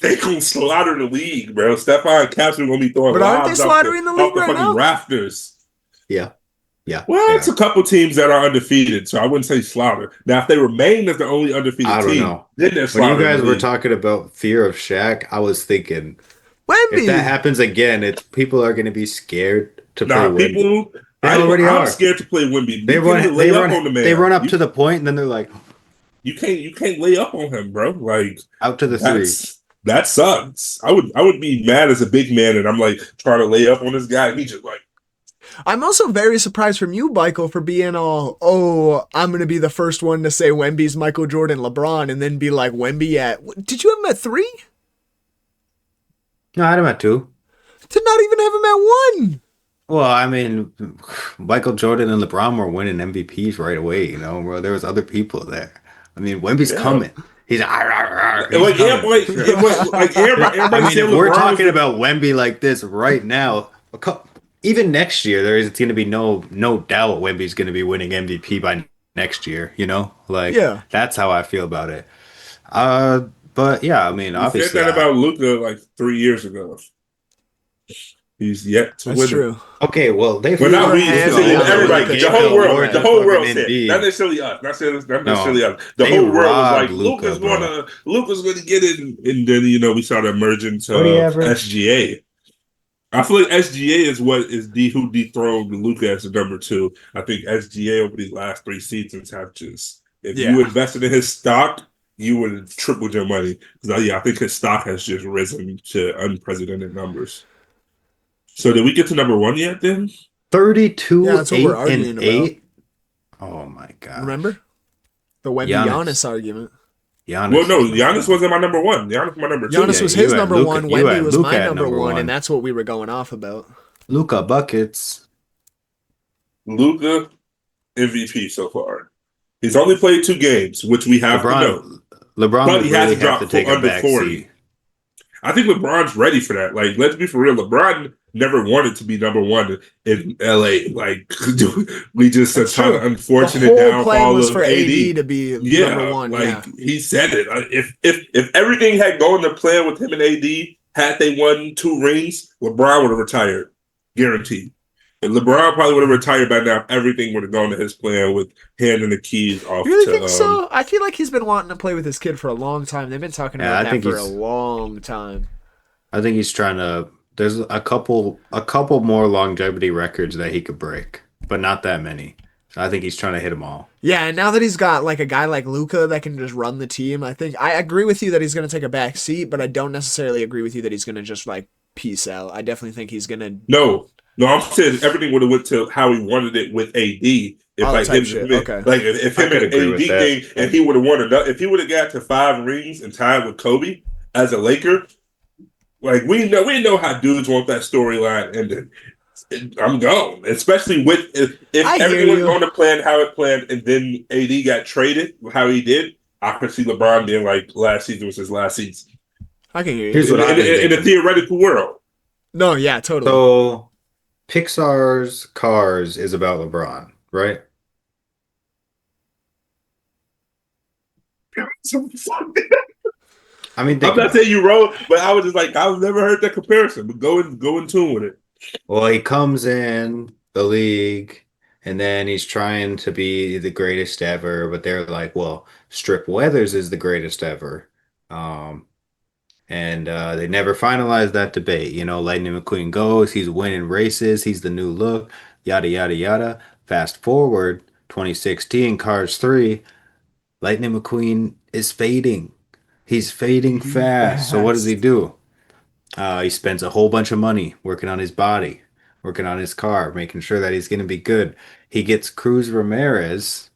they gonna slaughter the league, bro. Stephon Castle gonna be throwing. But aren't they lobs off slaughtering the league off right fucking now? rafters. Yeah. Yeah, Well, they it's a are. couple teams that are undefeated, so I wouldn't say slaughter. Now, if they remain as the only undefeated I don't team, know. then they're When you slaughter in the guys were league. talking about fear of Shaq, I was thinking if that Wemby. happens again, it's people are going to be scared to play Now, Wemby. They already I'm are. scared to play Wimby. You can't even They lay up on run the they run man. up to the point and then they're like You can't lay up on him, bro. Like out to the three. that sucks. I would be mad as a big man, and I'm like trying to lay up on this guy. And he just like I'm also very surprised from you, Michael, for being all, oh, I'm going to be the first one to say Wemby's Michael Jordan, LeBron, and then be like, Wemby at. Did you have him at 3? No, I had him at two. Did not even have him at 1. Well, I mean, Michael Jordan and LeBron were winning MVPs right away, you know, bro. There was other people there. I mean, Wemby's yeah. coming. He's he's Like coming. I everybody mean, saying if we're LeBron talking was about Wemby like this right now, even next year, there is going to be no doubt Wemby's going to be winning MVP by next year. You know, like Yeah, that's how I feel about it. But yeah, I mean, we said obviously, that about Luca like 3 years ago. He's yet to that's win it. true. okay, well, they Well, not We're we. heavy on Everybody, Luka gave the the whole world, award the to whole fucking world said, not Embiid. necessarily us, not No, necessarily us. The they whole world was like, robbed Luca, bro. Luca's gonna get it, and then we started emergence What do you of average? SGA. I feel like SGA is what is who dethroned Luca as the number two. I think SGA over these last 3 seasons have just, if you Yeah. invested in his stock, you would have tripled your money. Because I think his stock has just risen to unprecedented numbers. So did we get to number one yet? Then Yeah, 32, that's what we're 8, and arguing about. 8. Oh my gosh. Remember? The Wemby Giannis. Giannis argument. well, Giannis no, is number Giannis one. wasn't my number one. Giannis was my number two. Giannis Yeah, was you his had number Luka. one. You Wemby had was Luka my at number number one, and one. that's what we were going off about. Luka buckets. Luca MVP so far. He's only played 2 games, which we have to know. LeBron But would he really hasn't have to dropped take a under back 40. seat. I think LeBron's ready for that. Like, let's be for real. LeBron never wanted to be number one in LA. Like, we just a That's ton true. of The unfortunate whole plan downfall was of for AD AD. to be number Yeah, one. like Yeah. he said it. If everything had gone to plan with him and AD, had they won 2 rings, LeBron would have retired, guaranteed. And LeBron probably would have retired by now if everything would have gone to his plan with handing the keys off You really to think so? I feel like he's been wanting to play with his kid for a long time. They've been talking Yeah, about I that think for a he's long time. I think he's trying to there's a couple more longevity records that he could break, but not that many. I think he's trying to hit them all. Yeah, and now that he's got like a guy like Luca that can just run the team, I think I agree with you that he's going to take a back seat, but I don't necessarily agree with you that he's going to just like peace out. I definitely think he's going to No, I'm saying everything would have went to how he wanted it with AD. If all like type him, shit. Okay. like if I him could and agree AD with that. thing, and he would have won another, if he would have got to 5 rings and tied with Kobe as a Laker, like we know how dudes want that storyline ended. I'm gone, especially with I if hear everything was you. going to plan how it planned, and then AD got traded how he did. I could see LeBron being like last season was his last season I can hear you. Here's what I've been in a thinking. theoretical world. No, yeah, totally. So Pixar's Cars is about LeBron, right? I mean, think I'm not about it. saying you wrote, but I was just like, I've never heard that comparison. But go in tune with it. Well, he comes in the league and then he's trying to be the greatest ever, but they're like, well, Strip Weathers is the greatest ever. Um, and they never finalized that debate. You know, Lightning McQueen goes, he's winning races, he's the new look, yada, yada, yada. Fast forward 2016, Cars 3, Lightning McQueen is fading. He's fading fast. So what does he Fast. do? He spends a whole bunch of money working on his body, working on his car, making sure that he's going to be good. He gets Cruz Ramirez,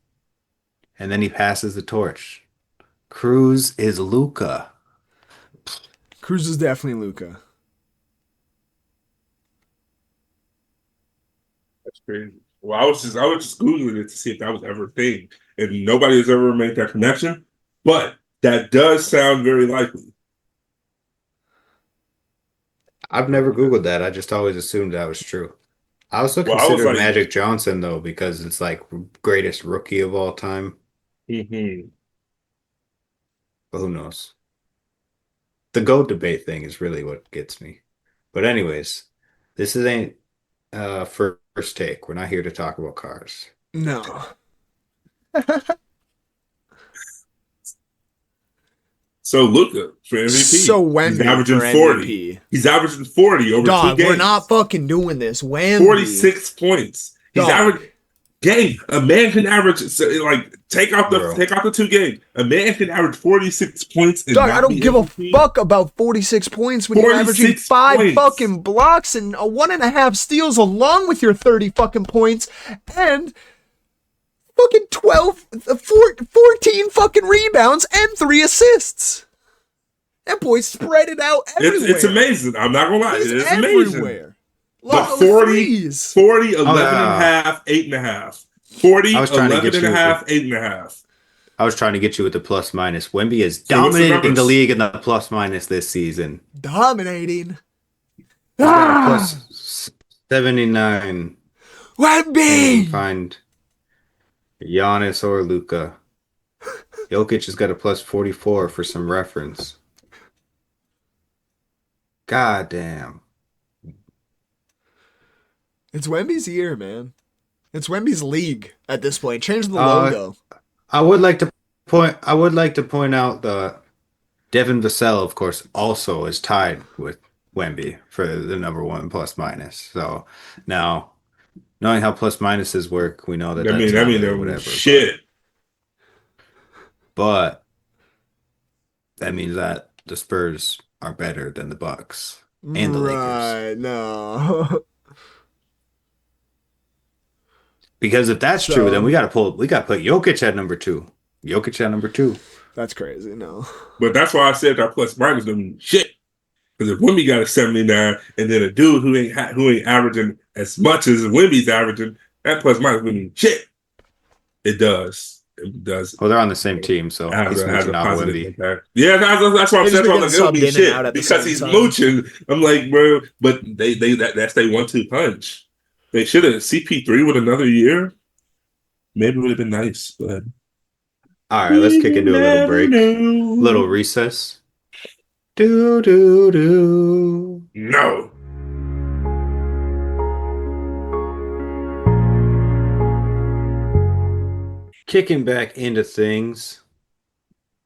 and then he passes the torch. Cruz is Luca. Cruz is definitely Luca. That's crazy. Well, I was just googling it to see if that was ever a thing, and nobody has ever made that connection. But that does sound very likely. I've never Googled that. I just always assumed that was true. I also Well, I was considered like, Magic Johnson though because it's like greatest rookie of all time. mhm. But who knows? The GOAT debate thing is really what gets me. But anyways, this is ain't for first take. We're not here to talk about cars. No. So Luka for MVP. So He's Wemby averaging for 40. MVP. He's averaging 40 over Dog, 2 games. we're not fucking doing this. Wemby. 46 points. He's Dog. averaging. Game. A man can average like take out the 2 games. A man can average 46 points. And Dog, not I don't be give a MVP. fuck about 46 points when you're averaging 46 5 points. fucking blocks and a 1.5 steals along with your 30 fucking points and fucking 14 fucking rebounds and 3 assists. That boy spread it out everywhere. It's amazing. I'm not gonna lie. He's It's amazing. everywhere. But Look, 40, 11 and a half, 8.5. 40, I was trying to 11 get and a you half, 8.5. I was trying to get you with the plus minus. Wemby is So what's the dominating the numbers? league in the plus minus this season. Dominating. He's got a Ah, plus 79. Wemby! Find Giannis or Luka. Jokic has got a plus 44 for some reference. God damn. It's Wemby's year, man. It's Wemby's league at this point. Change the logo. I would like to point out that Devin Vassell, of course, also is tied with Wemby for the number 1 plus minus. So now, knowing how plus minuses work, we know that I that's mean, not really that whatever. was shit. But that means that the Spurs are better than the Bucks and the Lakers. Right, no. Because if that's true, then we got to put Jokic at number 2. Jokic at number 2. That's crazy, no. But that's why I said that plus minus don't mean shit. Because if Wemby got a 79 and then a dude who ain't averaging as much as Wemby's averaging, that plus minus don't mean shit. It does. It does. Well, they're on the same team, so Has he's a mooching off positive Wemby. impact. Yeah, that's what I'm They just saying. been Like, getting it'll be subbed in and shit out at the because same he's time. mooching. I'm like, bro, but that's their 1-2 punch. They should have CP3 with another year. Maybe it would have been nice, but All right, let's kick into a little break. Little recess. Do. No. Kicking back into things.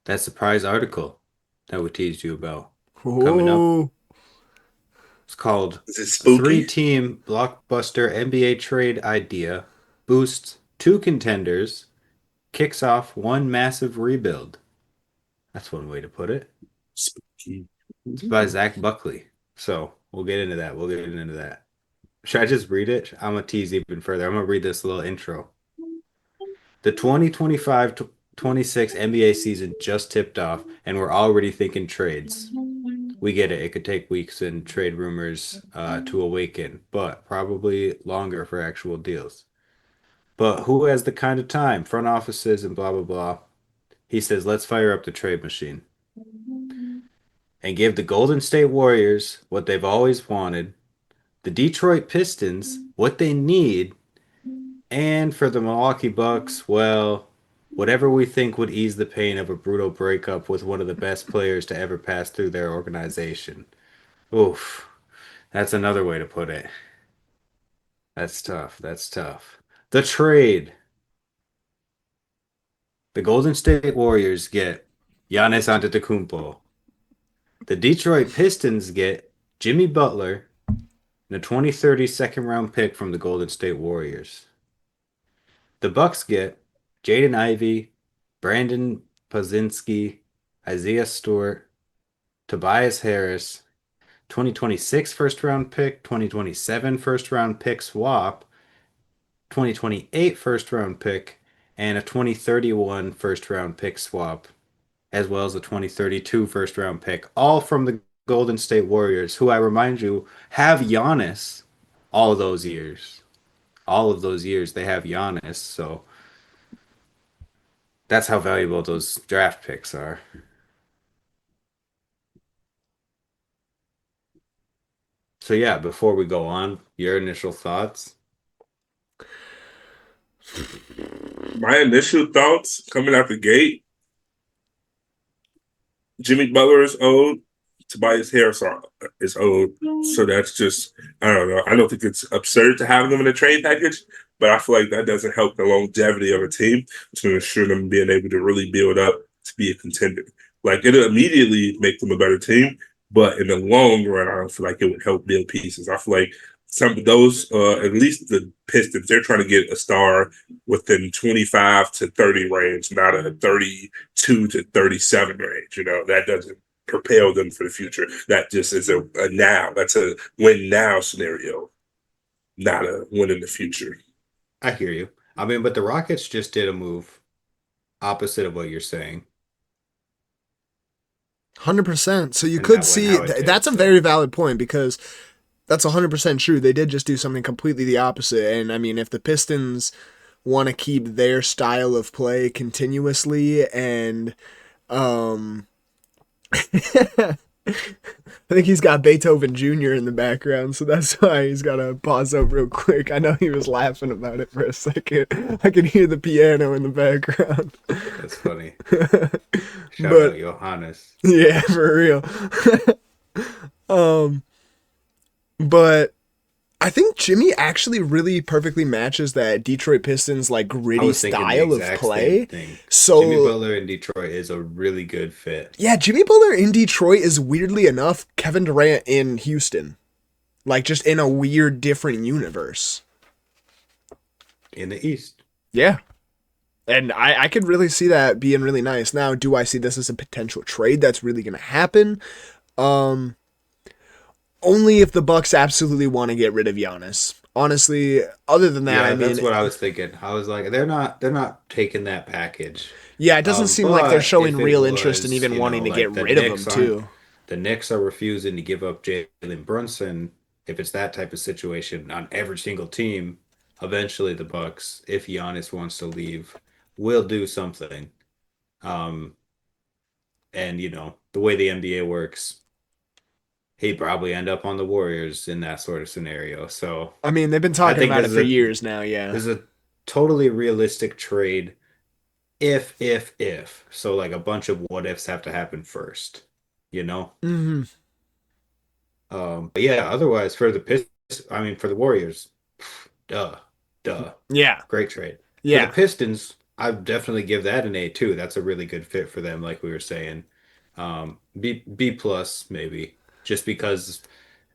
That surprise article that we teased you about. Coming up. Ooh. It's called Is it spooky? 3-team blockbuster NBA trade idea boosts 2 contenders, kicks off 1 massive rebuild. That's one way to put it. Spooky. It's by Zach Buckley. So we'll get into that. Should I just read it? I'm going to tease even further. I'm going to read this little intro. The 2025-26 NBA season just tipped off, and we're already thinking trades. We get it. It could take weeks and trade rumors to awaken, but probably longer for actual deals. But who has the kind of time? Front offices and blah, blah, blah. He says, let's fire up the trade machine and give the Golden State Warriors what they've always wanted, the Detroit Pistons what they need, and for the Milwaukee Bucks, well, whatever we think would ease the pain of a brutal breakup with one of the best players to ever pass through their organization. Oof. That's another way to put it. That's tough. The trade. The Golden State Warriors get Giannis Antetokounmpo. The Detroit Pistons get Jimmy Butler and a 2030 second-round pick from the Golden State Warriors. The Bucks get Jaden Ivey, Brandon Pazinski, Isaiah Stewart, Tobias Harris, 2026 first-round pick, 2027 first-round pick swap, 2028 first-round pick, and a 2031 first-round pick swap, as well as a 2032 first-round pick, all from the Golden State Warriors, who I remind you have Giannis all of those years. All of those years they have Giannis, so that's how valuable those draft picks are. So yeah, before we go on, your initial thoughts? My initial thoughts coming out the gate, Jimmy Butler is old. Tobias Harris is old, so that's just I don't know. I don't think it's absurd to have them in a trade package, but I feel like that doesn't help the longevity of a team to ensure them being able to really build up to be a contender. Like it'll immediately make them a better team, but in the long run, I don't feel like it would help build pieces. I feel like some of those, at least the Pistons, they're trying to get a star within 25 to 30 range, not a 32 to 37 range. That doesn't propel them for the future. That just is a now. That's a win now scenario, not a win in the future. I hear you. I mean, but the Rockets just did a move opposite of what you're saying. 100%. So you And could that see went how it did, that's a so. very valid point because that's 100% true. They did just do something completely the opposite. And I mean, if the Pistons want to keep their style of play continuously and I think he's got Beethoven Jr. in the background, so that's why he's got to pause up real quick. I know he was laughing about it for a second. I could hear the piano in the background. That's funny. Shout out Johannes. Yeah, for real. But I think Jimmy actually really perfectly matches that Detroit Pistons like I gritty was thinking the style of exact play. same thing. So Jimmy Butler in Detroit is a really good fit. yeah, Jimmy Butler in Detroit is weirdly enough Kevin Durant in Houston. Like just in a weird different universe. In the East. Yeah. And I could really see that being really nice. Now, do I see this as a potential trade that's really going to happen? Only if the Bucks absolutely want to get rid of Giannis. Honestly, other than that, Yeah, I mean, that's what I was thinking. I was like, they're not taking that package. yeah, it doesn't seem like they're But showing if it real interest in was, even wanting to like get the rid of him Knicks too. the Knicks are refusing to give up Jalen Brunson. If it's that type of situation on every single team, eventually the Bucks, if Giannis wants to leave, will do something. Um, and the way the NBA works, he'd probably end up on the Warriors in that sort of scenario. So I mean, they've been I talking think about it for years now, yeah. this is a totally realistic trade. If. So like a bunch of what ifs have to happen first, you know? Hmm. But yeah, otherwise for for the Warriors, duh, Yeah, great trade. For the yeah. Pistons, I'd definitely give that an A too. That's a really good fit for them, like we were saying. B plus maybe, just because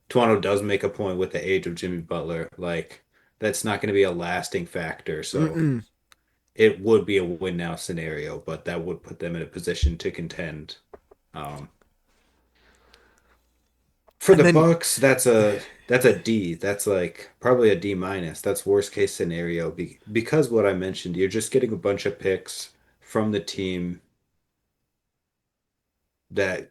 Toronto does make a point with the age of Jimmy Butler. Like that's not going to be a lasting factor, so Mm-mm. it would be a win now scenario, but that would put them in a position to contend. Um, For And the then, Bucks, that's a D. That's like probably a D minus. That's worst case scenario because what I mentioned, you're just getting a bunch of picks from the team that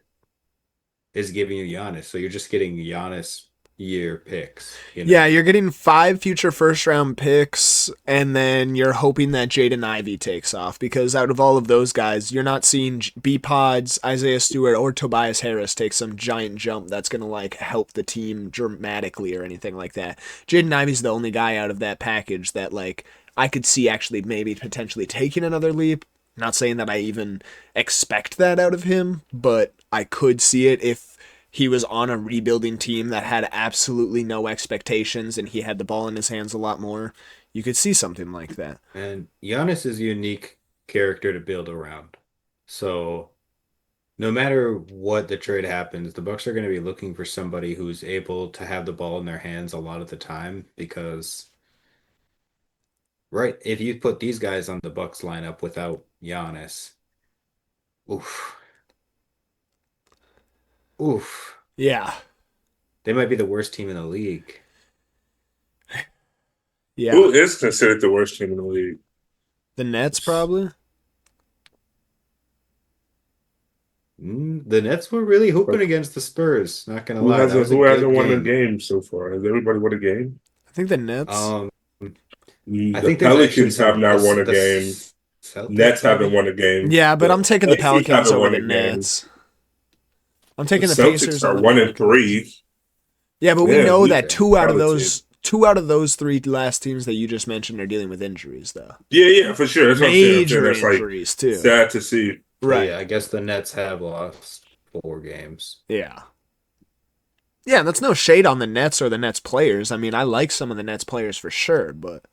is giving you Giannis. So you're just getting Giannis year picks. yeah, you're getting 5 future first round picks, and then you're hoping that Jaden Ivey takes off because out of all of those guys, you're not seeing B Pods, Isaiah Stewart, or Tobias Harris take some giant jump that's gonna like help the team dramatically or anything like that. Jaden Ivey's the only guy out of that package that like I could see actually maybe potentially taking another leap. Not saying that I even expect that out of him, but I could see it if he was on a rebuilding team that had absolutely no expectations and he had the ball in his hands a lot more. You could see something like that. And Giannis is a unique character to build around. So no matter what the trade happens, the Bucks are going to be looking for somebody who's able to have the ball in their hands a lot of the time because right, if you put these guys on the Bucks lineup without Giannis, oof, oof, Yeah. they might be the worst team in the league. Yeah. Who is considered the worst team in the league? The Nets probably. The Nets were really hooping against the Spurs. Not gonna Who lie, that hasn't was a who hasn't good won a game. game so far? Has everybody won a game? I think the Nets. I The think there's actually Pelicans have not won a game. Celtics, Nets haven't maybe? won a game. Yeah, but I'm taking the Pacers Pelicans haven't over won the a game. Nets. I'm The taking the Celtics Pacers are over the 1-3. Pelicans. Yeah, but we Yeah, know we that can. two out of Solid those 3 last teams that you just mentioned are dealing with injuries though. Yeah, for sure. That's what I'm saying. Major That's like injuries too. sad to see. So Right. yeah, I guess the Nets have lost 4 games. Yeah. Yeah, that's no shade on the Nets or the Nets players. I mean, I like some of the Nets players for sure, but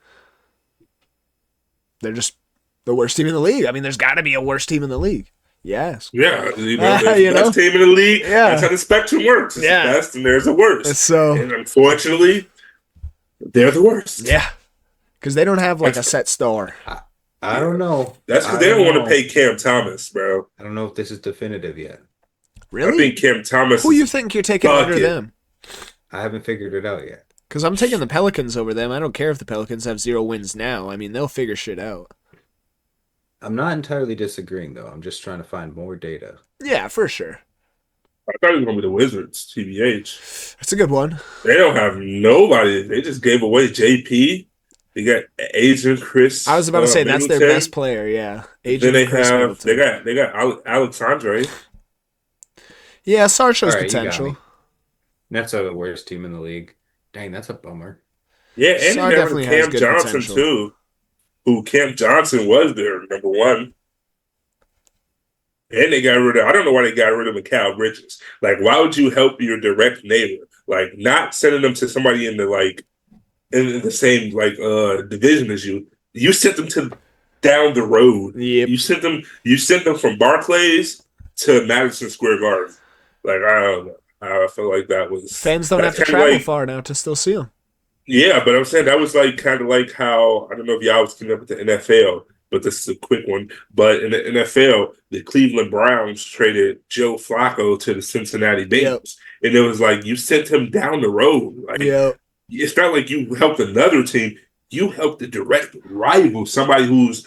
they're just the worst team in the league. I mean, there's got to be a worse team in the league. Yes. Yeah, there's You the best team in the league. Yeah. That's how the spectrum works. It's Yeah. the best and there's the worst. So, and unfortunately, they're the worst. yeah. Because they don't have like a set star. I don't know. That's because they don't want to pay Cam Thomas, bro. I don't know if this is definitive yet. Really? I think Cam Thomas. Who you think you're taking under bucket. them? I haven't figured it out yet. Because I'm taking the Pelicans over them. I don't care if the Pelicans have 0 wins now. I mean, they'll figure shit out. I'm not entirely disagreeing, though. I'm just trying to find more data. Yeah, for sure. I thought it was going to be the Wizards, TBH. That's a good one. They don't have nobody. They just gave away JP. They got Agent Chris. I was about to say that's their Middleton. best player. Yeah, Then they Chris have Middleton. they got Alexandre. Yeah, Sar shows All right, you got potential. me. Nets are the worst team in the league. Dang, that's a bummer. Yeah, and Sarr they definitely have has Cam good Johnson potential. too. Who Cam Johnson was their number one. And they got rid of, I don't know why they got rid of Mikal Bridges. Like, why would you help your direct neighbor? Like, not sending them to somebody in the in the same division as you. You sent them to down the road. Yep. You sent them from Barclays to Madison Square Garden. Like, I don't know. I feel like that was Fans don't have that's to kinda travel far now to still see them. Yeah, but I'm saying that was like kind of like how, I don't know if y'all was keeping up with the NFL, but this is a quick one. But in the NFL, the Cleveland Browns traded Joe Flacco to the Cincinnati Bengals. And it was like you sent him down the road. Like, Yep. it's not like you helped another team. You helped the direct rival, somebody who's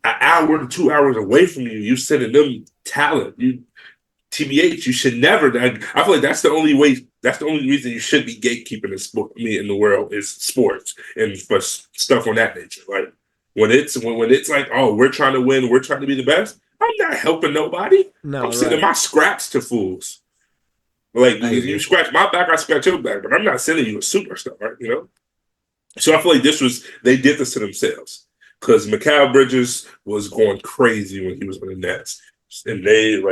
an hour to 2 hours away from you. You sending them talent. TBH, you should never. I feel like that's the only way. That's the only reason you should be gatekeeping in sport. In the world is sports and for stuff on that nature. Like when it's like, oh, we're trying to win, we're trying to be the best. I'm not helping nobody. No, I'm sending my scraps to fools. Like you scratch my back, I scratch your back, but I'm not sending you a superstar. Right? You know. So I feel like they did this to themselves because Mikal Bridges was going crazy when he was on the Nets. And they've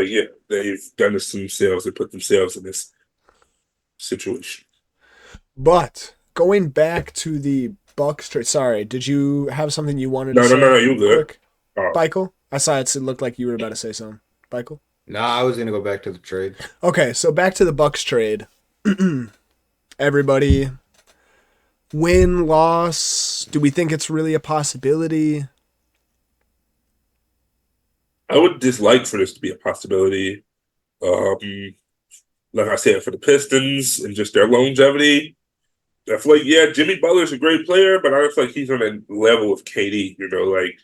done this to themselves. They put themselves in this situation. But going back to the Bucks trade. Sorry, did you have something you wanted to say? No, you good. Quick? Michael? I saw it looked like you were about to say something. Michael? No, I was gonna go back to the trade. Okay, so back to the Bucks trade. Everybody, win, loss. Do we think it's really a possibility? I would dislike for this to be a possibility. Like I said, for the Pistons and just their longevity, I feel like, yeah, Jimmy Butler's a great player, but I don't feel like he's on a level of KD. You know, like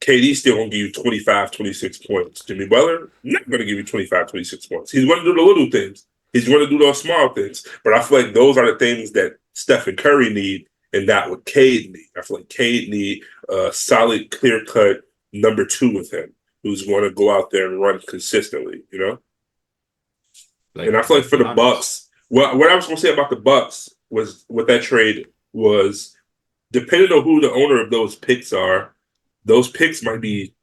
KD's still going to give you 25, 26 points. Jimmy Butler, not going to give you 25, 26 points. He's going to do the little things. He's going to do those small things. But I feel like those are the things that Stephen Curry need and not what Cade need. I feel like Cade need a solid, clear-cut number two with him who's going to go out there and run consistently, you know? And I feel like for the Bucks, what I was going to say about the Bucks was with that trade was depending on who the owner of those picks are, those picks might be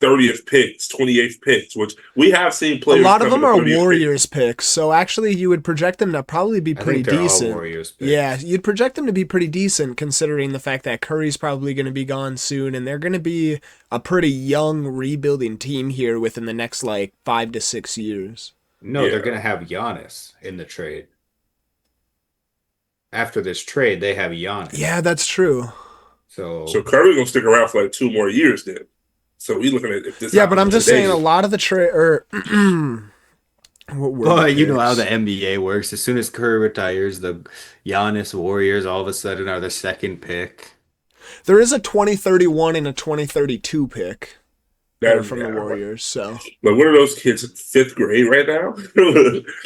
30th picks, 28th picks, which we have seen players. A lot of them are 30th Warriors picks, so actually you would project them to probably be pretty decent. Warriors picks. Yeah, you'd project them to be pretty decent considering the fact that Curry's probably going to be gone soon, and they're going to be a pretty young rebuilding team here within the next 5 to 6 years. No, they're gonna have Giannis in the trade. After this trade, they have Giannis. Yeah, that's true. So Curry gonna stick around for 2 more years then. So we looking at if this. Yeah, but I'm just today, saying a lot of the trade But you know how the NBA works. As soon as Curry retires, the Giannis Warriors all of a sudden are the second pick. There is a 2031 and a 2032 pick that are from the yeah, Warriors, so Like, what are those kids? 5th grade right now?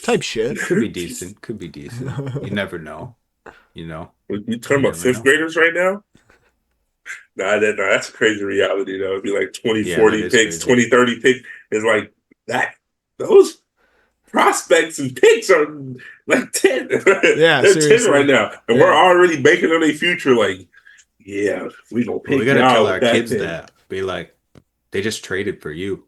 type shit. Could be decent. Could be decent. You never know. You know. We talking about 5th graders right now? Nah, that's a crazy reality though. It'd be like 2040 picks, 2030 picks. It's like that. Those prospects and picks are like 10. Yeah, they're seriously. 10 right now, and we're already banking on their future. Like, yeah, we gonna pick. We gotta y'all tell with our that kids pick. that. Be like, they just traded for you.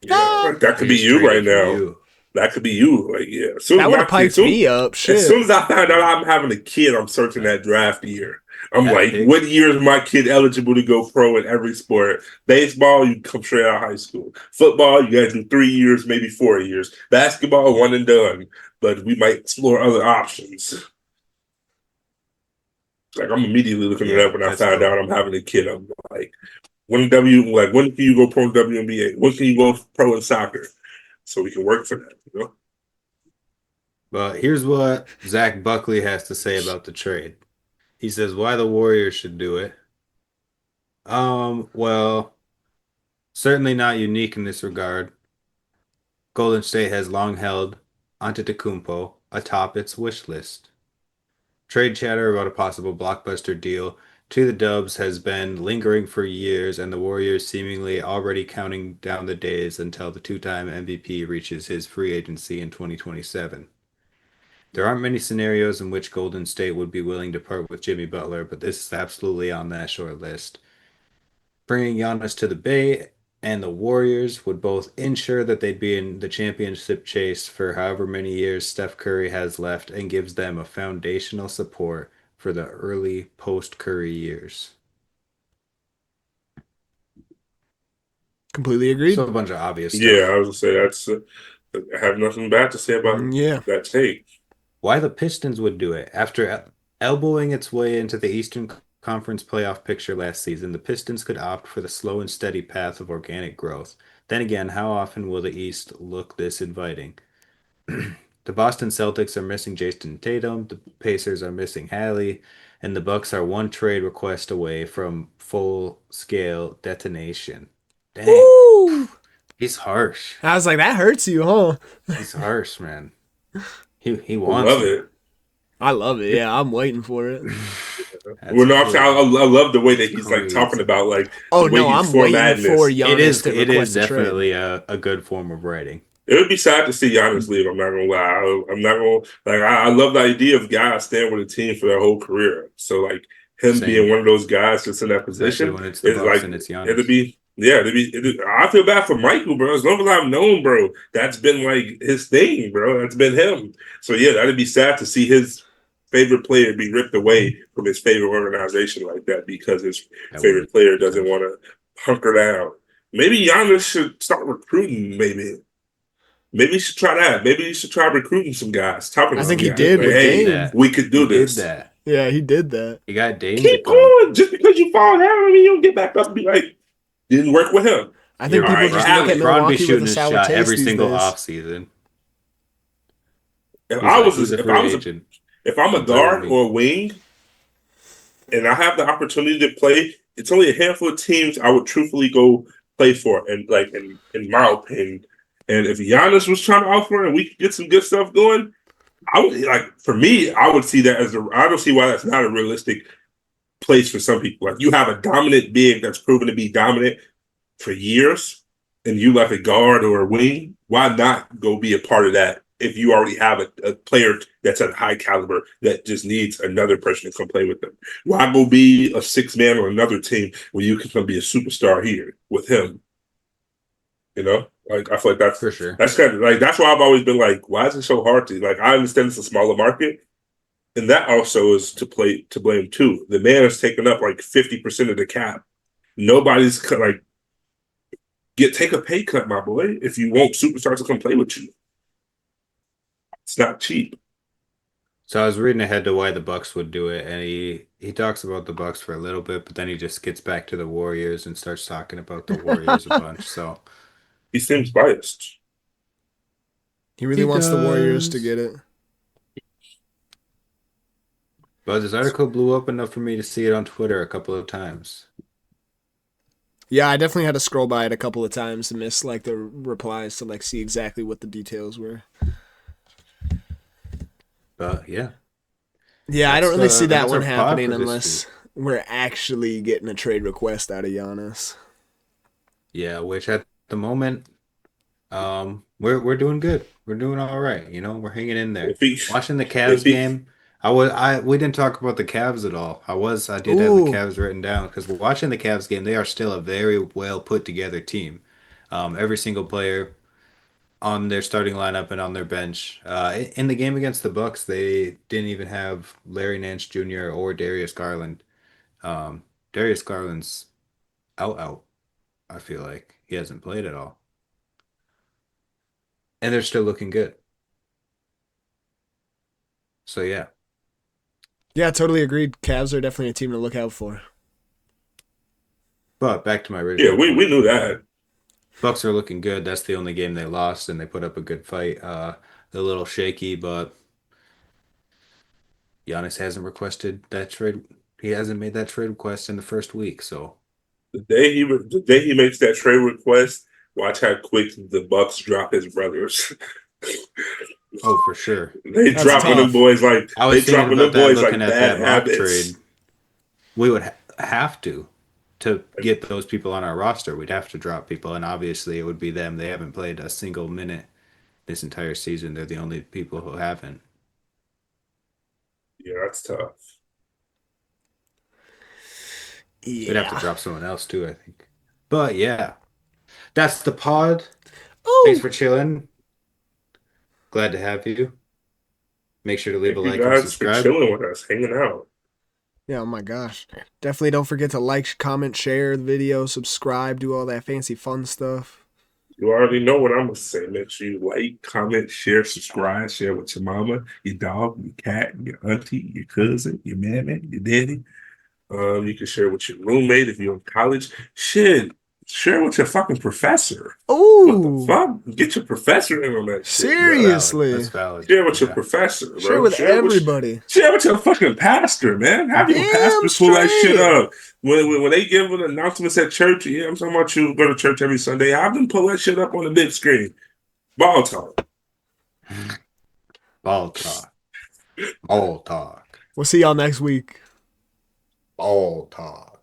Yeah, that could They be just you right traded for now. you. that could be you. Like, yeah. As soon as That would have my kid, piped me up. as soon Shit. as I found out I'm having a kid, I'm searching that draft year. I'm That like, pick, what year is my kid eligible to go pro in every sport? Baseball, you come straight out of high school. Football, you got to do 3 years, maybe 4 years. Basketball, one and done. But we might explore other options. Like, I'm immediately looking it yeah, up when I that's found dope. out I'm having a kid. I'm like, when can you go pro in WNBA? When can you go pro in soccer? So we can work for that, you know? But here's what Zach Buckley has to say about the trade. He says why the Warriors should do it. Well, certainly not unique in this regard. Golden State has long held Antetokounmpo atop its wish list. Trade chatter about a possible blockbuster deal to the Dubs has been lingering for years, and the Warriors seemingly already counting down the days until the two-time MVP reaches his free agency in 2027. There aren't many scenarios in which Golden State would be willing to part with Jimmy Butler, but this is absolutely on that short list. Bringing Giannis to the Bay and the Warriors would both ensure that they'd be in the championship chase for however many years Steph Curry has left and gives them a foundational support for the early post Curry years. Completely agreed. So a bunch of obvious Yeah, stuff. I was gonna say that's. I have nothing bad to say about Yeah. that take. Why the Pistons would do it. After elbowing its way into the Eastern Conference playoff picture last season, the Pistons could opt for the slow and steady path of organic growth. Then again, how often will the East look this inviting? The Boston Celtics are missing Jason Tatum, the Pacers are missing Hallie, and the Bucks are one trade request away from full-scale detonation. Dang, Woo! he's harsh. I was like, that hurts you, huh? He's harsh, man. He I wants love it. it. I love it. Yeah, I'm waiting for it. That's Well, no, I'm saying I love the way that he's like crazy. talking about like Oh the way no, he's I'm waiting formatting for this. Giannis to It request is a trade. definitely a good form of writing. It would be sad to see Giannis leave. I'm not gonna lie. I'm not gonna like. I love the idea of guys staying with a team for their whole career. So like him being Same, one of those guys that's in that especially position when it's the is Bucks like and it's it'd Giannis. be yeah. I feel bad for Michael, bro. As long as I've known, bro, that's been like his thing, bro. That's been him. So yeah, that'd be sad to see his favorite player be ripped away from his favorite organization like that because his That would favorite be player doesn't tough. want to hunker down. Maybe Giannis should start recruiting. Maybe you should try that. Maybe you should try recruiting some guys, talking I to think some he guys. did Like, with hey, Dame. we could do He did this. that. Yeah, he did that. He got Dame to Keep come. going. Just because you fall down, I mean, you don't get back up and be like, didn't work with him. I think All people right, just Allen. look at Bron be Milwaukee with shooting a his sour shot taste every these single days. offseason. If He's I like, was, he's a if I free was, agent. if I'm a Come play with guard me. or a wing, and I have the opportunity to play, it's only a handful of teams I would truthfully go play for, and like in my opinion. And if Giannis was trying to offer and we could get some good stuff going, I would like for me, I would see that as I don't see why that's not a realistic place for some people. Like you have a dominant big that's proven to be dominant for years, and you left a guard or a wing. Why not go be a part of that if you already have a player that's at high caliber that just needs another person to come play with them? Why go be a six man on another team when you can come be a superstar here with him? You know, like I feel like For sure. that's kind of like that's why I've always been like, why is it so hard to like? I understand it's a smaller market, and that also is to blame too. The man has taken up like 50% of the cap. Nobody's like take a pay cut, my boy, if you want superstars to come play with you. It's not cheap. So I was reading ahead to why the Bucks would do it, and he talks about the Bucks for a little bit, but then he just gets back to the Warriors and starts talking about the Warriors a bunch. So He seems biased. He really He wants the Warriors to does. get it. But this article blew up enough for me to see it on Twitter a couple of times. Yeah, I definitely had to scroll by it a couple of times to miss like the replies to like see exactly what the details were. But yeah. Yeah, I don't really see that That's one our pod happening for this unless we're actually getting a trade request out of Giannis. Yeah, which at the moment, we're doing good. We're doing all right. You know, we're hanging in there. If he, Watching the if Cavs he, game, we didn't talk about the Cavs at all. I did have the Ooh, Cavs written down because watching the Cavs game, they are still a very well put together team. Every single player on their starting lineup and on their bench. In the game against the Bucks, they didn't even have Larry Nance Jr. or Darius Garland. Darius Garland's out. I feel like he hasn't played at all, and they're still looking good. So yeah, Yeah, totally agreed. Cavs are definitely a team to look out for. but back to my Yeah, original we point. knew that. Bucks are looking good. That's the only game they lost, and they put up a good fight. They're a little shaky, but Giannis hasn't requested that trade. He hasn't made that trade request in the first week, so The day he makes that trade request, watch how quick the Bucks drop his brothers. oh, for sure. They That's dropping them tough. boys like I they was thinking dropping them about that boys looking like at bad that mock habits. trade. We would have to get those people on our roster. We'd have to drop people, and obviously it would be them. They haven't played a single minute this entire season. They're the only people who haven't. Yeah, that's tough. They'd have to Yeah. drop someone else too, I think. But yeah, that's the pod. Thanks Oh. for chilling. Glad to have you. Make sure to leave a Thank you like and guys for subscribe. chilling with us, hanging out. Yeah, oh my gosh. Definitely don't forget to like, comment, share the video, subscribe, do all that fancy fun stuff. You already know what I'm gonna say. Make sure you like, comment, share, subscribe, share with your mama, your dog, your cat, your auntie, your cousin, your mammy, your daddy. You can share with your roommate if you're in college. Shit, share with your fucking professor. What the Oh, fuck? Get your professor in on that shit, bro. That's seriously. valid. Share with your Yeah. professor, Share bro. with everybody. Share with your fucking pastor, man. Have your Damn pastor pull that shit straight. up. When they give an announcements at church, yeah, I'm talking about you go to church every Sunday. Have them pull that shit up on the big screen. Ball talk. Ball talk. Ball talk. We'll see y'all next week. Ball talk.